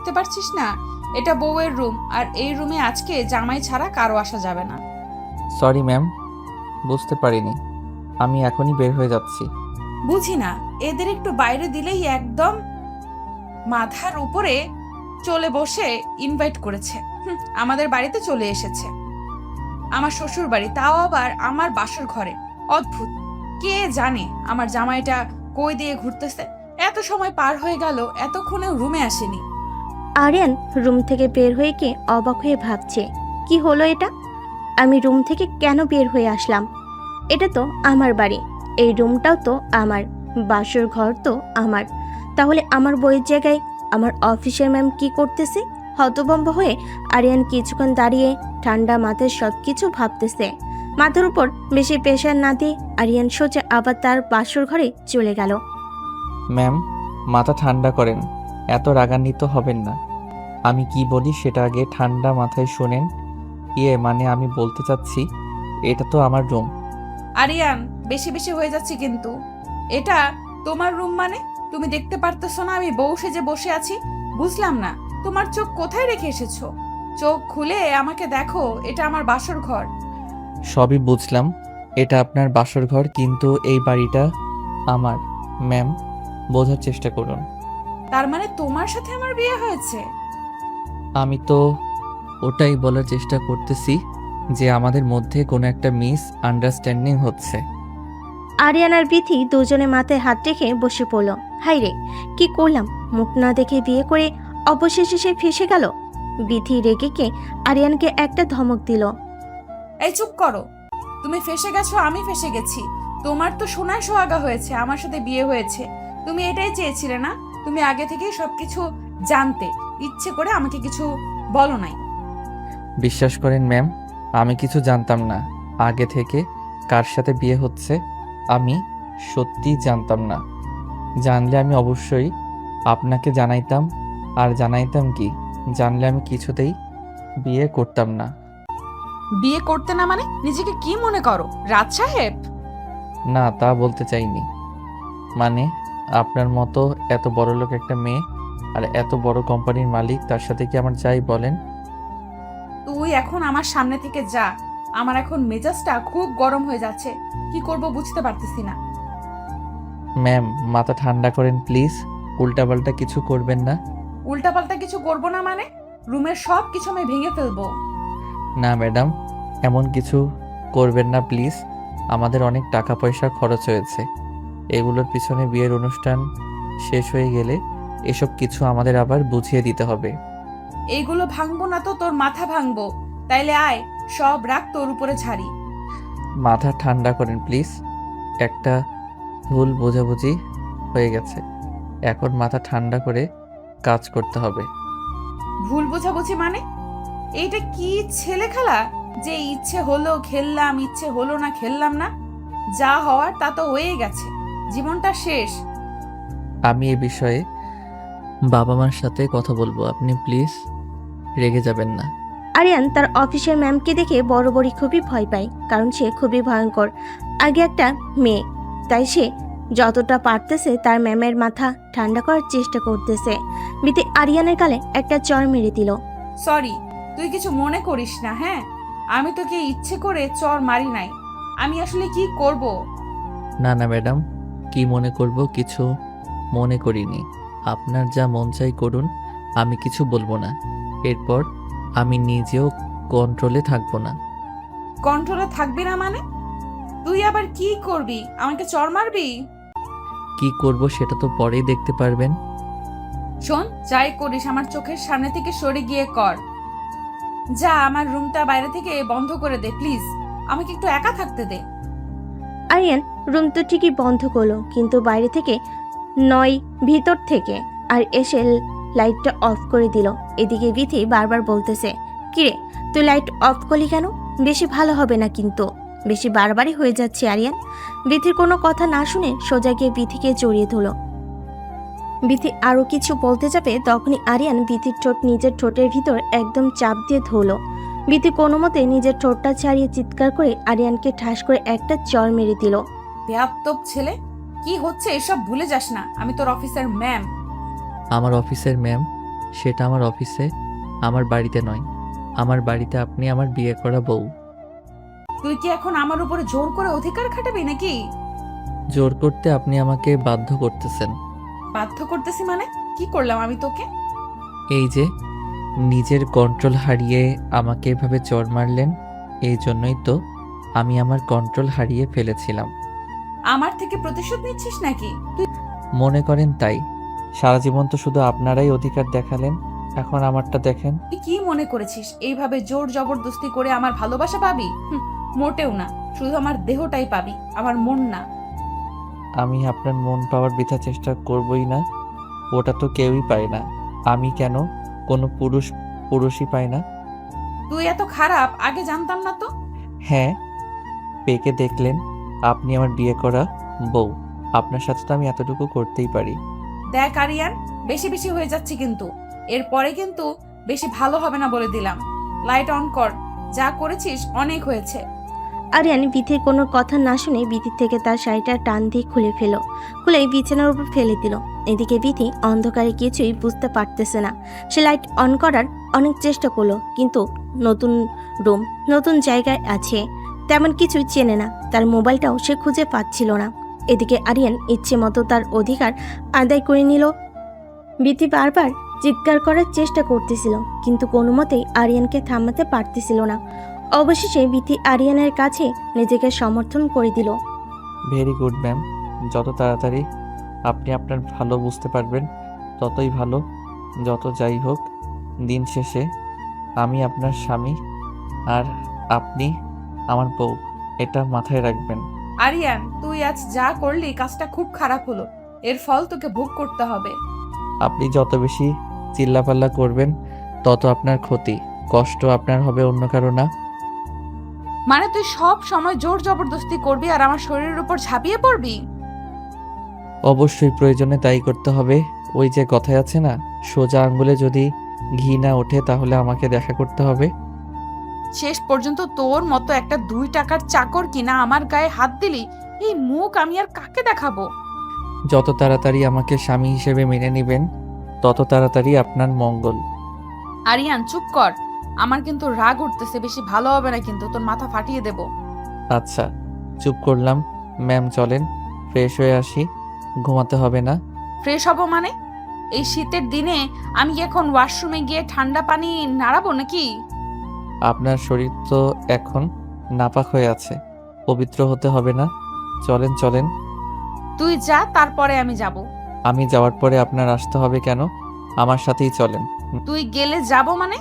বুঝতে পারছিস না? এটা বউয়ের রুম, আর এই রুমে আজকে জামাই ছাড়া কারো আসা যাবে না। সরি ম্যাম, বুঝতে পারিনি। আমি এখনই বের হয়ে যাচ্ছি। বুঝি না, এদের একটু বাইরে দিলেই একদম মাথার উপরে চলে বসে ইনভাইট করেছে। আমাদের বাড়িতে চলে এসেছে, আমার শ্বশুর বাড়ি, তাও আবার আমার বাসর ঘরে। অদ্ভুত, কে জানে আমার জামাইটা কই দিয়ে ঘুরতেছে। এত সময় পার হয়ে গেল, এতক্ষণেও রুমে আসেনি। আরিয়ান রুম থেকে বের হয়ে গিয়ে অবাক হয়ে ভাবছে, কি হলো এটা? আমি রুম থেকে কেন বের হয়ে আসলাম? এটা তো আমার বাড়ি, এই রুমটাও তো আমার, বাসর ঘর তো আমার। তাহলে আমার বইয়ের জায়গায় আমার অফিসের ম্যাম কি করতেছে? হতভম্ব হয়ে আরিয়ান কিছুক্ষণ দাঁড়িয়ে ঠান্ডা মাথায় সব কিছু ভাবতেছে। মাথার উপর বেশি প্রেশার না দিয়ে আরিয়ান সোজা আবার তার বাসর ঘরে চলে গেল। ম্যাম, মাথা ঠান্ডা করেন, এত রাগান্বিত হবেন না। আমি কি বলি সেটা আগে ঠান্ডা মাথায় শোনেন। মানে আমি বলতে চাচ্ছি, এটা তো আমার রুম। আরিয়ান, বেশি বেশি হয়ে যাচ্ছে কিন্তু। এটা তোমার রুম মানে? তুমি দেখতে পারতেছো না আমি বউ সেজে বসে আছি? বুঝলাম না, তোমার চোখ কোথায় রেখে এসেছো? চোখ খুলে আমাকে দেখো, এটা আমার বাসর ঘর। সবই বুঝলাম, এটা আপনার বাসর ঘর, কিন্তু এই বাড়িটা আমার। ম্যাম, বোঝার চেষ্টা করুন। তার মানে তোমার সাথে আমার বিয়ে হয়েছে? আমি তো ওটাই বলার চেষ্টা করতেছি যে আমাদের মধ্যে কোনো একটা মিস আন্ডারস্ট্যান্ডিং হচ্ছে। আরিয়ান আর বিথি দুজনে মাথায় হাত রেখে বসে পড়ল। হাই রে, কি করলাম? মুখ না দেখে বিয়ে করে অবশেষে সে ফেসে গেল। বিথি রেগে কে আরিয়ানকে একটা ধমক দিল। এই চুপ করো, তুমি ফেসে গেছো, আমি ফেসে গেছি। তোমার তো সোনায় সোহাগা হয়েছে, আমার সাথে বিয়ে হয়েছে। তুমি এটাই চেয়েছিলে না? তুমি আগে থেকেই সবকিছু জানতে, ইচ্ছে করে আমাকে কিছু বলো নাই। বিশ্বাস করেন ম্যাম, আমি কিছু জানতাম না আগে থেকে কার সাথে বিয়ে হচ্ছে। আমি সত্যি জানতাম না। জানলে আমি অবশ্যই আপনাকে জানাইতাম। আর জানাইতাম কি, জানলে আমি কিছুতেই বিয়ে করতাম না। বিয়ে করতে না মানে? নিজেকে কি মনে করো, রাজ সাহেব? না, তা বলতে চাইনি। মানে আপনার মতো এত বড়লোক একটা মেয়ে আর এত বড় কোম্পানির মালিক, তার সাথে কি আমার যাই বলেন। তুই এখন আমার সামনে থেকে যা, আমার এখন মেজাজটা খুব গরম হয়ে যাচ্ছে। কি করব বুঝতে পারতেছি না। ম্যাম, মাথা ঠান্ডা করেন প্লিজ, উল্টাপাল্টা কিছু করবেন না। উল্টাপাল্টা কিছু করব না মানে? রুমের সব কিছু আমি ভেঙে ফেলবো। না ম্যাডাম, এমন কিছু করবেন না প্লিজ। আমাদের অনেক টাকা পয়সা খরচ হয়েছে এগুলোর পিছনে। বিয়ের অনুষ্ঠান শেষ হয়ে গেলে এসব কিছু আমাদের আবার বুঝিয়ে দিতে হবে। এইগুলো ভাঙবো না তো তোর মাথা ভাঙবো। তাইলে আয়, সব রাগ তোর উপরে ছাড়ি। মাথা ঠান্ডা করেন প্লিজ। একটা ভুল বোঝাবুঝি হয়ে গেছে, এখন মাথা ঠান্ডা করে কাজ করতে হবে। ভুল বোঝাবুঝি মানে? এইটা কি ছেলে খেলা যে ইচ্ছে হলো খেললাম, ইচ্ছে হলো না খেললাম না? যা হওয়ার তা তো হয়ে গেছে, জীবনটা শেষ। আমি এ বিষয়ে বাবা মার সাথে কথা বলবো, আপনি প্লিজ রেগে যাবেন না। আরিয়ান তার অফিসের ম্যামকে দেখে বড় বড় খুবই ভয় পায়, কারণ সে খুবই ভয়ঙ্কর। আগে একটা মেয়ে, তাই সে যতটা পারতেছে তার ম্যামের মাথা ঠান্ডা করার চেষ্টা করতেছে। বিথি আরিয়ানের গালে একটা চড় মেরে দিল। সরি, তুই কিছু মনে করিস না। হ্যাঁ, আমি তোকে ইচ্ছে করে চর মারি নাই। আমি আসলে কি করব? না না ম্যাডাম, কি মনে করব, কিছু মনে করিনি। আপনার যা মন চাই করুন, আমি কিছু বলবো না। এরপর আমি নিজেও কন্ট্রোলে থাকবো না। কন্ট্রোলে থাকবি না মানে? তুই আবার কি করবি? আমাকে চর মারবি? কি করব সেটা তো পরেই দেখতে পারবেন। শোন, যাই করিস আমার চোখের সামনে থেকে সরে গিয়ে কর। যা, আমার রুমটা বাইরে থেকে বন্ধ করে দে প্লিজ। আমাকে একটু একা থাকতে দে। আরিয়ান রুম তো ঠিকই বন্ধ করলো, কিন্তু বাইরে থেকে নয়, ভিতর থেকে। আর এসে লাইটটা অফ করে দিল। এদিকে বিথি বারবার বলতেছে, কিরে তুই লাইট অফ করলি কেন? বেশি ভালো হবে না কিন্তু, বেশি বারবারই হয়ে যাচ্ছে আরিয়ান। বিথির কোনো কথা না শুনে সোজা গিয়ে বিথিকে জড়িয়ে ধরল। বিথি আরও কিছু বলতে যাবে, তখনই আরিয়ান বিথির ঠোঁট নিজের ঠোঁটের ভিতর একদম চাপ দিয়ে ধরল। বিথি কোনো মতে নিজের ঠোঁটটা ছাড়িয়ে চিৎকার করে আরিয়ানকে ঠাস করে একটা চড় মেরে দিল। বেয়াদব ছেলে, কি হচ্ছে এসব ভুলে যাস না, আমি তোর অফিসার ম্যাম। আমার অফিসের ম্যাম, সেটা আমার অফিসে, আমার বাড়িতে নয়। আমার বাড়িতে আপনি আমার বিয়ে করা বউ। তুই কি এখন আমার উপরে জোর করে অধিকার খাটাবি নাকি? জোর করতে আপনি আমাকে বাধ্য করতেছেন। বাধ্য করতেছি মানে? কি করলাম আমি তোকে? এই যে নিজের কন্ট্রোল হারিয়ে আমাকে এভাবে চড় মারলেন, এই জন্যই তো আমি আমার কন্ট্রোল হারিয়ে ফেলেছিলাম। আমার থেকে প্রতিশোধ নিচ্ছিস নাকি তুই? মনে করেন তাই। সারা জীবন তো শুধু আপনারাই অধিকার দেখালেন, এখন আমারটা দেখেন। তুই কি মনে করেছিস এইভাবে জোর জবরদস্তি করে আমার ভালোবাসা পাবি? মোটেও না, শুধু আমার দেহটাই পাবি, আমার মন না। আমি আপনার মন পাওয়ার বৃথা চেষ্টা করবই না, ওটা তো কেউই পায় না। আমি কেন, কোনো পুরুষই পায় না। তুই এত খারাপ আগে জানতাম না তো। হ্যাঁ, পেকে দেখলেন আপনি আমার বিয়ে করা বউ। আপনার সাথে তো আমি এতটুকু করতেই পারি। দেখ আরিয়ান, বেশি বেশি হয়ে যাচ্ছে কিন্তু। এরপরে কিন্তু বেশি ভালো হবে না বলে দিলাম। লাইট অন কর, যা করেছিস অনেক হয়েছে। আরিয়ান বিথির কোনো কথা না শুনে বিথির থেকে তার শাড়িটা টান দিয়ে খুলে খুলে বিছানার উপর ফেলে দিল। এদিকে বিথি অন্ধকারে কিছুই বুঝতে পারতেছে না। সে লাইট অন করার অনেক চেষ্টা করলো, কিন্তু নতুন রুম, নতুন জায়গায় আছে, তেমন কিছুই চেনে না। তার মোবাইলটাও সে খুঁজে পাচ্ছিল না। এদিকে আরিয়ান ইচ্ছে মতো তার অধিকার আদায় করে নিল। বিথি বারবার চিৎকার করার চেষ্টা করতেছিল, কিন্তু কোনো মতেই আরিয়ানকে থামাতে পারতেছিল না। অবশেষে বিথি আরিয়ানের কাছে নিজেকে সমর্থন করে দিল। ভেরি গুড ম্যাম, যত তাড়াতাড়ি আপনি আপনার ভালো বুঝতে পারবেন ততই ভালো। যত যাই হোক, দিন শেষে আমি আপনার স্বামী আর আপনি আমার বউ, এটা মাথায় রাখবেন। আরিয়ান, তুই আজ যা করলি কাজটা খুব খারাপ হলো। এর ফল তোকে ভোগ করতে হবে। আপনি যত বেশি চিল্লাপাল্লা করবেন তত আপনার ক্ষতি, কষ্ট আপনার হবে, অন্য কারো না। মানে তুই সব সময় জোর জবরদস্তি করবি আর আমার শরীরের উপর ঝাঁপিয়ে পড়বি? অবশ্যই প্রয়োজনে তাই করতে হবে। ওই যে কথায় আছে না, সোজা আঙ্গুলে যদি ঘি না ওঠে তাহলে আমাকে দেখা করতে হবে। শেষ পর্যন্ত তোর মতো একটা 2 টাকার চাকর কিনা আমার গায়ে হাত দিলি, এই মুখ আমি আর কাকে দেখাবো? যত তাড়াতাড়ি আমাকে স্বামী হিসেবে মেনে নেবেন তত তাড়াতাড়ি আপনার মঙ্গল। আরিয়ান চুপ কর, আমার কিন্তু রাগ উঠতেছে, বেশি ভালো হবে না কিন্তু, তোর মাথা ফাটিয়ে দেব। আচ্ছা, চুপ করলাম। ম্যাম চলেন, ফ্রেশ হয়ে আসি, ঘুমাতে হবে না। ফ্রেশ হব মানে? এই শীতের দিনে আমি কি এখন ওয়াশরুমে গিয়ে ঠান্ডা পানি নাড়াবো নাকি? আপনার শরীর তো এখন নাপাক হয়ে আছে, পবিত্র হতে হবে না। চলেন চলেন। তুই যা, তারপরে আমি যাব। আমি যাওয়ার পরে আপনার আসতে হবে কেন? আমার সাথেই চলেন। তুই গেলে যাব মানে?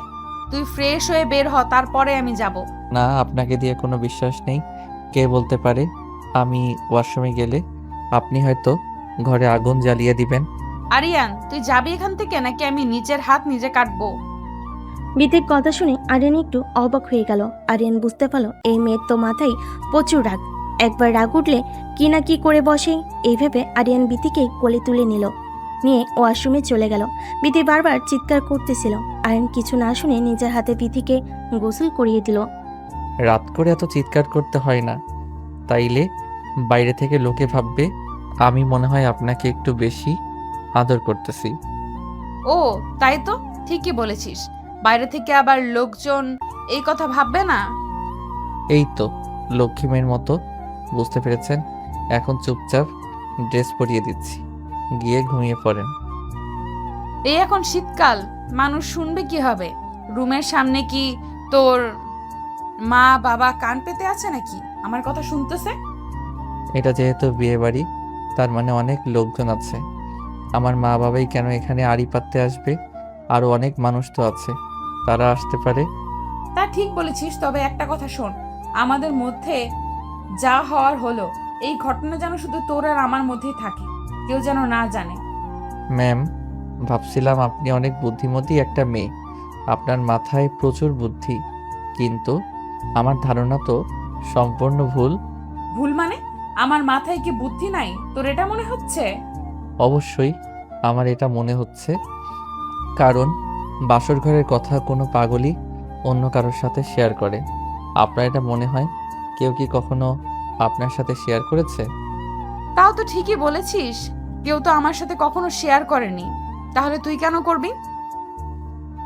তুই ফ্রেশ হয়ে বের হ, তারপরে আমি যাব। না, আপনাকে দিয়ে কোনো বিশ্বাস নেই। কে বলতে পারে আমি ওয়াশরুমে গেলে আপনি হয়তো ঘরে আগুন জ্বালিয়ে দিবেন। আরিয়ান, তুই যাবি এখান থেকে নাকি আমি নিজের হাত নিজে কাটবো? বিথির কথা শুনে আরিয়ান একটু অবাক হয়ে গেল। আরিয়ান বুঝতে পারলো এই মেয়ের তো মাথায় প্রচুর রাগ, একবার রাগ উঠলে কি না কি করে বসে। এই ভেবে আরিয়ান বিথিকে কোলে তুলে নিয়ে ওয়াশরুমে চলে গেল। বিথি বারবার চিৎকার করতেছিল। আরিয়ান কিছু না শুনে নিজের হাতে বিথিকে গোসল করিয়ে দিল। রাত করে এত চিৎকার করতে হয় না, তাইলে বাইরে থেকে লোকে ভাববে আমি মনে হয় আপনাকে একটু বেশি আদর করতেছি। ও তাই তো, ঠিকই বলেছিস। বাইরে থেকে আবার লোকজন এই কথা ভাববে না? এই তো লক্ষ্মী মেয়ের মতো, বুঝতে পেরেছেন? এখন চুপচাপ ড্রেস পরিয়ে দিচ্ছি, গিয়ে ঘুমিয়ে পড়েন। এই এখন শীতকাল, মানুষ শুনবে কি হবে? রুমের সামনে কি তোর মা বাবা কান পেতে আছে নাকি আমার কথা শুনতেছে? এটা যেহেতু বিয়ে বাড়ি, তার মানে অনেক লোকজন আছে। আমার মা বাবাই কেন এখানে আড়ি পাততে আসবে? আরও অনেক মানুষ তো আছে, তারা আসতে পারে। তা ঠিক বলেছিস, তবে একটা কথা শোন, আমাদের মধ্যে যা হওয়ার হলো, এই ঘটনা যেন শুধু তোর আর আমার মধ্যেই থাকে, কেউ যেন না জানে। ম্যাম, ভাবছিলাম আপনি অনেক বুদ্ধিমতী একটা মেয়ে, আপনার মাথায় প্রচুর বুদ্ধি, কিন্তু আমার ধারণা তো সম্পূর্ণ ভুল। ভুল মানে? আমার মাথায় কি বুদ্ধি নাই, তোর এটা মনে হচ্ছে? অবশ্যই আমার এটা মনে হচ্ছে, কারণ বাসর ঘরের কথা কোনো পাগলই অন্য কারোর সাথে শেয়ার করে। আপনার এটা মনে হয় কেউ কি কখনো আপনার সাথে শেয়ার করেছে? তাও তো ঠিকই বলেছিস, কেউ তো আমার সাথে কখনো শেয়ার করেনি, তাহলে তুই কেন করবি?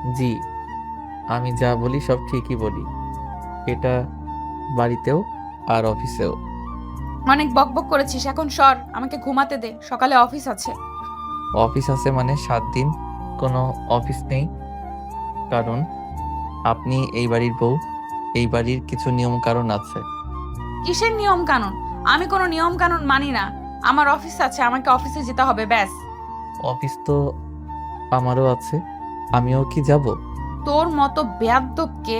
জি, আমি যা বলি সব ঠিকই বলি। এটা বাড়িতেও আর অফিসেও। অনেক বকবক করেছিস, এখন সর, আমাকে ঘুমাতে দে, সকালে অফিস আছে। অফিস আছে মানে 7 দিন কোনো অফিস নেই? কারণ আপনি এই বাড়ির বউ। এই বাড়ির কিছু নিয়ম কানুন আছে। কিসের নিয়ম কানুন? আমি কোনো নিয়ম কানুন মানি না। আমার অফিস আছে, আমাকে অফিসে যেতে হবে, ব্যাস। অফিস তো আমারও আছে, আমিও কি যাব? তোর মতো বেয়াদ্দবকে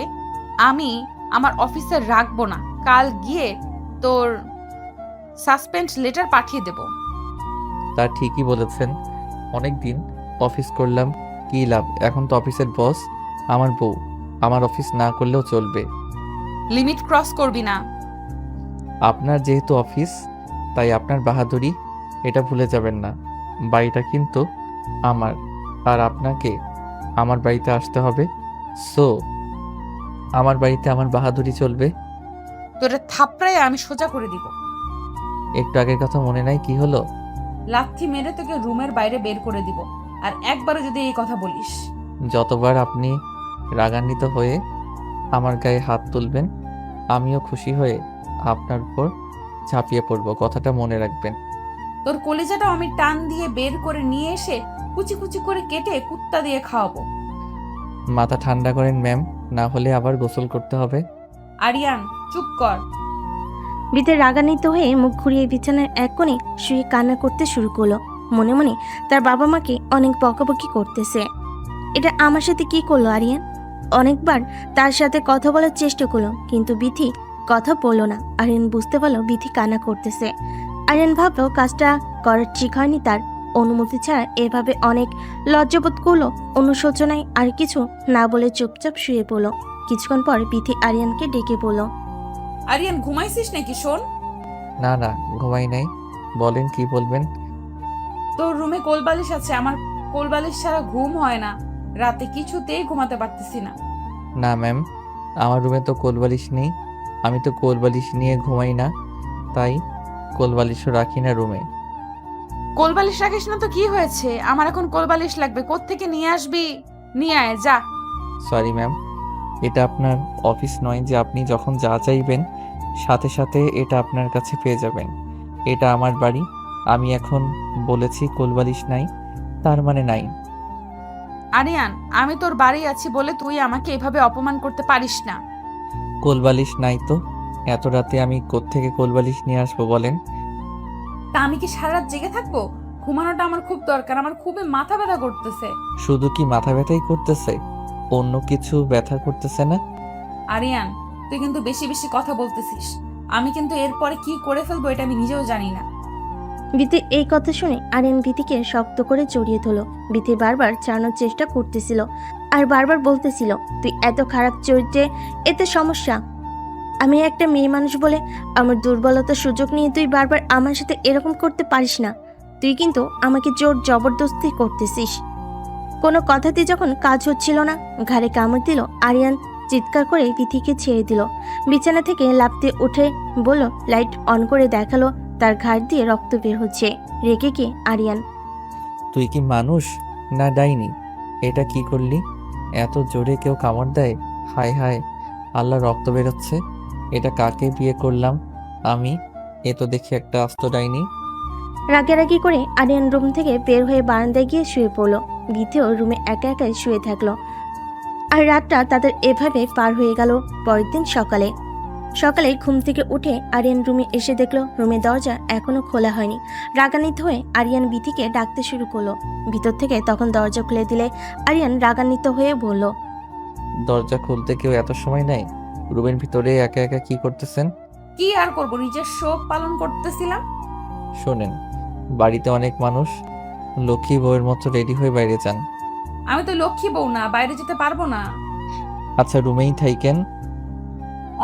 আমি আমার অফিসে রাখবো না। কাল গিয়ে তোর সাসপেন্ড লেটার পাঠিয়ে দেব। তা ঠিকই বলেছেন। অনেক দিন অফিস করলাম, কি লাভ? এখন তো অফিসের বস আমার বউ। আমার অফিস না করলেও চলবে। লিমিট ক্রস করবি না। আপনার যেহেতু অফিস, তাই আপনার বাহাদুরি এটা ভুলে যাবেন না। বাড়িটা কিন্তু আমার, আর আপনাকে আমার বাড়িতে আসতে হবে। সো আমার বাড়িতে আমার বাহাদুরি চলবে। তোরে থাপড়ায় আমি সোজা করে দিব। একটু আগের কথা মনে নাই? কি হলো? লাথি মেরে তোকে রুমের বাইরে বের করে দিব। আর একবারও যদি এই কথা বলিস। যতবার আপনি রাগান্বিত হয়ে আমার গায়ে হাত তুলবেন, আমিও খুশি হয়ে আপনার উপর ঝাঁপিয়ে পড়ব। কথাটা মনে রাখবেন। তোর কলিজাটাও আমি টান দিয়ে বের করে নিয়ে এসে কুচি কুচি করে কেটে কুত্তা দিয়ে খাওয়াবো। মাথা ঠান্ডা করেন ম্যাম, না হলে আবার গোসল করতে হবে। আরিয়ান, চুপ কর। বিতে রাগান্বিত হয়ে মুখ ঘুরিয়ে বিছানার এক কোণে শুয়ে কান্না করতে শুরু করলো। মনে মনে তার বাবা মাকে অনেক বকাবকি করতেছে। এটা আমার সাথে কি করলো আরিয়ান? অনেকবার তার সাথে কথা বলার চেষ্টা করলো, কিন্তু বিথি কথা বললো না। আরিয়ান বুঝতে পারলো বিথি কান্না করতেছে। আরিয়ান ভাবলো কাজটা করার ঠিক হয়নি তার। অনুমতি ছাড়া এভাবে অনেক লজ্জাবোধ করলো। অনুশোচনায় আর কিছু না বলে চুপচাপ শুয়ে পড়লো। কিছুক্ষণ পর বিথি আরিয়ানকে ডেকে বলল, আরিয়ান, ঘুমাইছিস নাকি? শোন, না না, ঘুমাই নাই। বলেন কি বলবেন। তোর রুমে কোলবালিশ আছে, আমার কোলবালিশ ছাড়া ঘুম হয় না। রাতে কিছুতেই ঘুমাতে পারতেছি না। না ম্যাম, আমার রুমে তো কোলবালিশ নেই। আমি তো কোলবালিশ নিয়ে ঘুমাই না, তাই কোলবালিশও রাখি না রুমে। কোলবালিশ রাখিস না তো কি হয়েছে? আমার এখন কোলবালিশ লাগবে, কোত্থেকে নিয়ে আসবি? নিয়ে আয় যা। সরি ম্যাম, এটা আপনার অফিস নয় যে আপনি যখন যা চাইবেন সাথে সাথে এটা আপনার কাছে পেয়ে যাবেন। এটা আমার বাড়ি। আমি এখন বলেছি কোলবালিশ নাই, তার মানে নাই। আরিয়ান, আমি তোর বাড়ি আছি বলে তুই আমাকে এভাবে অপমান করতে পারিস না। কোলবালিশ নাই তো এত রাতে আমি কোত্থেকে কোলবালিশ নিয়ে আসবো বলেন? তা আমি কি সারা রাত জেগে থাকবো? ঘুমানোটা আমার খুব দরকার, আমার খুবই মাথা ব্যথা করতেছে। শুধু কি মাথা ব্যথাই করতেছে? অন্য কিছু ব্যথা করতেছে না? আরিয়ান, তুই কিন্তু বেশি বেশি কথা বলতেছিস। আমি কিন্তু এরপরে কি করে ফেলবো এটা আমি নিজেও জানি না। বিথি এই কথা শুনে আরিয়ান বিথিকে শক্ত করে জড়িয়ে ধরল। বিথি বারবার ছাড়ানোর চেষ্টা করতেছিল আর বারবার বলতেছিল, তুই এত খারাপ চরিত্রে, এতে সমস্যা। আমি একটা মেয়ে মানুষ বলে আমার দুর্বলতার সুযোগ নিয়ে তুই বারবার আমার সাথে এরকম করতে পারিস না। তুই কিন্তু আমাকে জোর জবরদস্তি করতেছিস। কোনো কথাতে যখন কাজ হচ্ছিল না, ঘাড়ে কামড় দিল। আরিয়ান চিৎকার করে বিথিকে ছেড়ে দিল। বিছানা থেকে লাফতে উঠে বলল, লাইট অন করে দেখালো তার ঘাড় দিয়ে রক্ত বের হচ্ছে। রেগে গিয়ে আরিয়ান, তুই কি মানুষ না ডাইনি? এটা কি করলি? এত জোরে কেউ কামড় দেয়? হায় হায়, আল্লাহ, রক্ত বেরোচ্ছে। এটা কাকে বিয়ে করলাম আমি? এ তো দেখি একটা আস্ত ডাইনি। রাগারাগি করে আরিয়ান রুম থেকে বের হয়ে বারান্দায় গিয়ে শুয়ে পড়ল। বিথিও রুমে একা একাই শুয়ে থাকলো। আর রাতটা তাদের এভাবে পার হয়ে গেল। পরের দিন সকালে ঘুম থেকে উঠে আরিয়ান রুমে এসে দেখলো রুমের দরজা এখনো খোলা হয়নি। রাগান্বিত হয়ে আরিয়ান বিথিকে ডাকতে শুরু করলো। ভিতর থেকে তখন দরজা খুলে দিলে আরিয়ান রাগান্বিত হয়ে বলল, দরজা খুলতে কেউ এত সময় নেয়? রুমের ভিতরে একা একা কি করতেছেন? কি আর করবো, নিজের শোক পালন করতেছিলাম। শোনেন, বাড়িতে অনেক মানুষ, লক্ষ্মী বউয়ের মতো রেডি হয়ে বাইরে যান। আমি তো লক্ষ্মী বউ না, বাইরে যেতে পারবো না। আচ্ছা, রুমেই থাইকেন।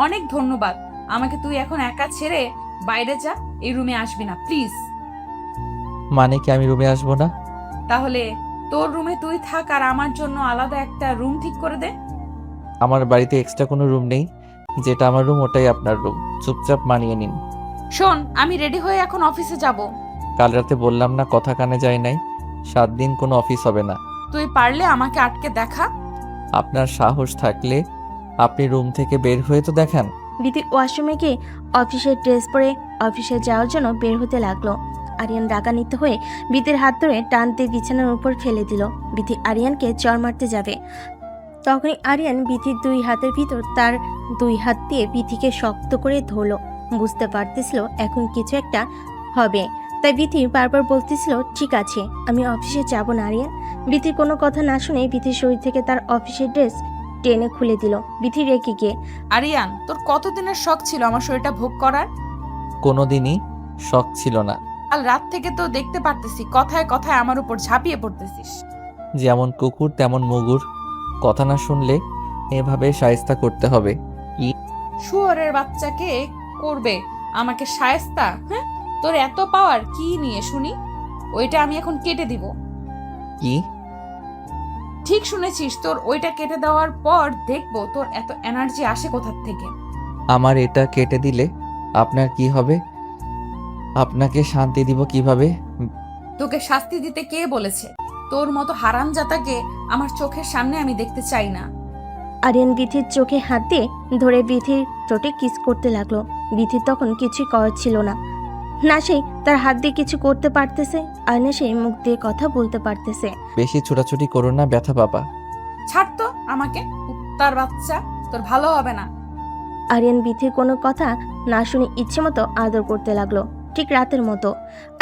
অনেক ধন্যবাদ। আমাকে তুই এখন একা ছেড়ে বাইরে যা, এই রুমে আসবি না প্লিজ। মানে কি আমি রুমে আসবো না? তাহলে তোর রুমে তুই থাক আর আমার জন্য আলাদা একটা রুম ঠিক করে দে। আমার বাড়িতে এক্সট্রা কোনো রুম নেই। যেটা আমার রুম ওটাই আপনার রুম। চুপচাপ মানিয়ে নিন। শোন, আমি রেডি হয়ে এখন অফিসে যাব। কাল রাতে বললাম না কথা কানে যায় নাই? 7 দিন কোনো অফিস হবে না। তুই পারলে আমাকে আটকে দেখা। আপনার সাহস থাকলে আপনি রুম থেকে বের হয়ে তো দেখান। বিথি ওয়াশরুমে গিয়ে অফিসের ড্রেস পরে অফিসে যাওয়ার জন্য বের হতে লাগলো। আরিয়ান রাগান্বিত হয়ে বিথির হাত ধরে টানতে বিছানার উপর ফেলে দিল। বিথি আরিয়ানকে চড় মারতে যাবে, তখনই আরিয়ান বিথির দুই হাতের ভিতর তার দুই হাত দিয়ে বিথিকে শক্ত করে ধরলো। বুঝতে পারতেছিল এখন কিছু একটা হবে, তাই বিথি বারবার বলতেছিল, ঠিক আছে আমি অফিসে যাব না আরিয়ান। বিথির কোনো কথা না শুনে বিথির শরীর থেকে তার অফিসের ড্রেস টেনে খুলে দিল। বিথি রেগে গিয়ে, আরিয়ান, তোর কতদিনের শখ ছিল আমার শরীরটা ভোগ করার? কোনোদিনই শখ ছিল না। কাল রাত থেকে তো দেখতে পারতেছি কথায় কথায় আমার উপর ঝাঁপিয়ে পড়তেছিস। যেমন কুকুর তেমন মুগুর, কথা না শুনলে এভাবে শায়েস্তা করতে হবে। শুয়োরের বাচ্চাকে করবে আমাকে শায়েস্তা? হ্যাঁ, তোর এত পাওয়ার কি নিয়ে শুনি? ওইটা আমি এখন কেটে দিব। কি? ঠিক শুনেছিস, তোর ওইটা কেটে দেওয়ার পর দেখবো তোর এত এনার্জি আসে কোথা থেকে। আমার এটা কেটে দিলে আপনার কি হবে? আপনাকে শান্তি দিব কিভাবে? তোকে শাস্তি দিতে কে বলেছে? তোর মতো হারামজাদাকে আমার চোখের সামনে আমি দেখতে চাই না। আরিয়ান বিথির চোখে হাত দিয়ে ধরে বিথির ঠোঁটে কিস করতে লাগলো। বিথির তখন কিছুই করার ছিল না, না সে তার হাত দিয়ে কিছু করতে পারতেছে আর না সে মুখ দিয়ে কথা বলতে পারতেছে। বেশি ছোটাছুটি করো না, ব্যথা পাবা। ছাড় তো আমাকে, কুত্তার বাচ্চা, তোর ভালো হবে না। আরিয়ান বিথির কোনো কথা না শুনে ইচ্ছে মতো আদর করতে লাগলো, ঠিক রাতের মতো।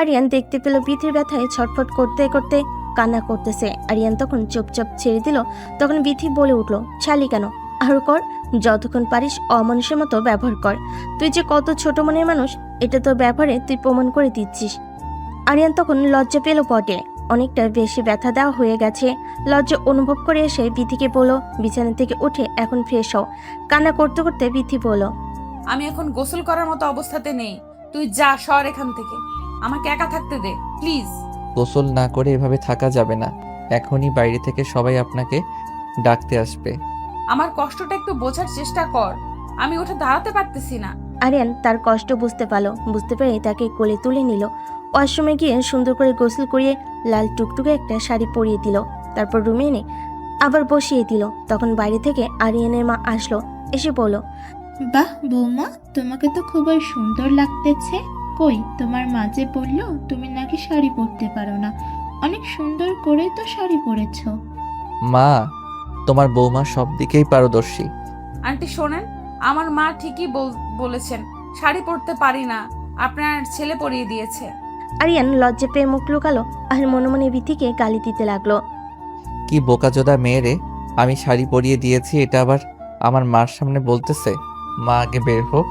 আরিয়ান দেখতে পেল বিথির ব্যথায় ছটফট করতে করতে কান্না করতেছে। আরিয়ান তখন চুপচাপ ছেড়ে দিল। তখন বিথি বলে উঠল, ছালি কেন, আরো কর, যতক্ষণ পারিস অমানুষের মতো ব্যবহার কর। তুই যে কত ছোট মনের মানুষ এটা তোর ব্যবহারে তুই প্রমাণ করে দিচ্ছিস। আরিয়ান তখন লজ্জা পেল বটে, অনেকটা বেশি ব্যথা দেওয়া হয়ে গেছে। লজ্জা অনুভব করে এসে বিথিকে বলল, বিছানা থেকে উঠে এখন ফ্রেশ হও। কান্না করতে করতে বিথি বলল, আমি এখন গোসল করার মতো অবস্থাতে নেই, তুই যা সর এখান থেকে, আমাকে একা থাকতে দে প্লিজ। গোসল না করে এভাবে থাকা যাবে না। এখনই বাইরে থেকে সবাই আপনাকে ডাকতে আসবে। আমার কষ্টটা একটু বোঝার চেষ্টা কর, আমি উঠে দাঁড়াতে পারতেছি না। আরিয়ান তার কষ্ট বুঝতে পারলো, বুঝতে পেরে তাকে কোলে তুলে নিল। ওয়াশরুমে গিয়ে সুন্দর করে গোসল করিয়ে লাল টুকটুকে একটা শাড়ি পরিয়ে দিল। তারপর রুমে এনে আবার বসিয়ে দিল। তখন বাইরে থেকে আরিয়ানের মা আসলো, এসে বলল, বাহ বৌমা, তোমাকে তো খুবই সুন্দর লাগতেছে। কই তোমার মা যে বললো তুমি নাকি শাড়ি পরতে পারো না, অনেক সুন্দর করে তো শাড়ি পরেছো। মা, তোমার বৌমা সব দিকেই পারদর্শী। আন্টি শোনেন, আমার মা ঠিকই বলেছেন, শাড়ি পরতে পারি না, আপনার ছেলে পরিয়ে দিয়েছে। আরিয়ান লজ্জা পেয়ে মুখ লুকালো আর মনে মনে বিথিকে গালি দিতে লাগলো। কি বোকাচোদা মেয়ে রে, আমি শাড়ি পরিয়ে দিয়েছি এটা আবার আমার মার সামনে বলতেছে। মা আগে বের হোক,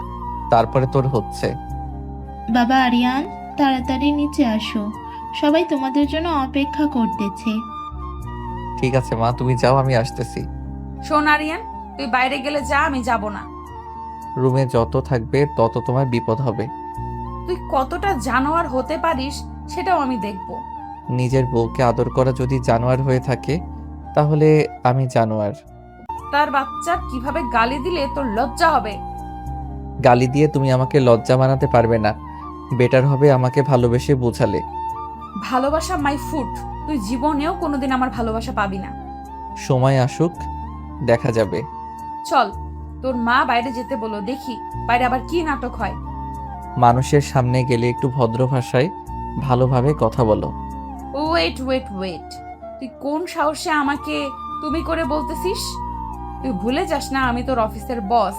তারপরে তোর হচ্ছে। বাবা আরিয়ান, তাড়াতাড়ি নিচে আসো, সবাই তোমাদের জন্য অপেক্ষা করতেছে। ঠিক আছে মা, তুমি যাও, আমি আসতেছি। শোন আরিয়ান, তুই বাইরে গেলে যা, আমি যাব না। রুমে যত থাকবে তত তোমার বিপদ হবে। তুই কতটা জানোয়ার হতে পারিস সেটাও আমি দেখব। নিজের বউকে আদর করা যদি জানোয়ার হয়ে থাকে তাহলে আমি জানোয়ার। তার বাচ্চা কিভাবে গালি দিলে তোর লজ্জা হবে? গালি দিয়ে তুমি আমাকে লজ্জা বানাতে পারবে না। বেটার হবে আমাকে ভালোবেসে বোঝালে। ভালোবাসা মাই ফুড, তুই জীবনেও কোনোদিন আমার ভালোবাসা পাবি না। সময় আসুক, দেখা যাবে। চল, তোর মা বাইরে যেতে বলো, দেখি বাইরে আবার কি নাটক হয়। মানুষের সামনে গেলে একটু ভদ্র ভাষায় ভালোভাবে কথা বলো। ওয়েট ওয়েট ওয়েট, তুই কোন সাহসে আমাকে তুমি করে বলতেছিস? তুই ভুলে যাস না আমি তোর অফিসের বস।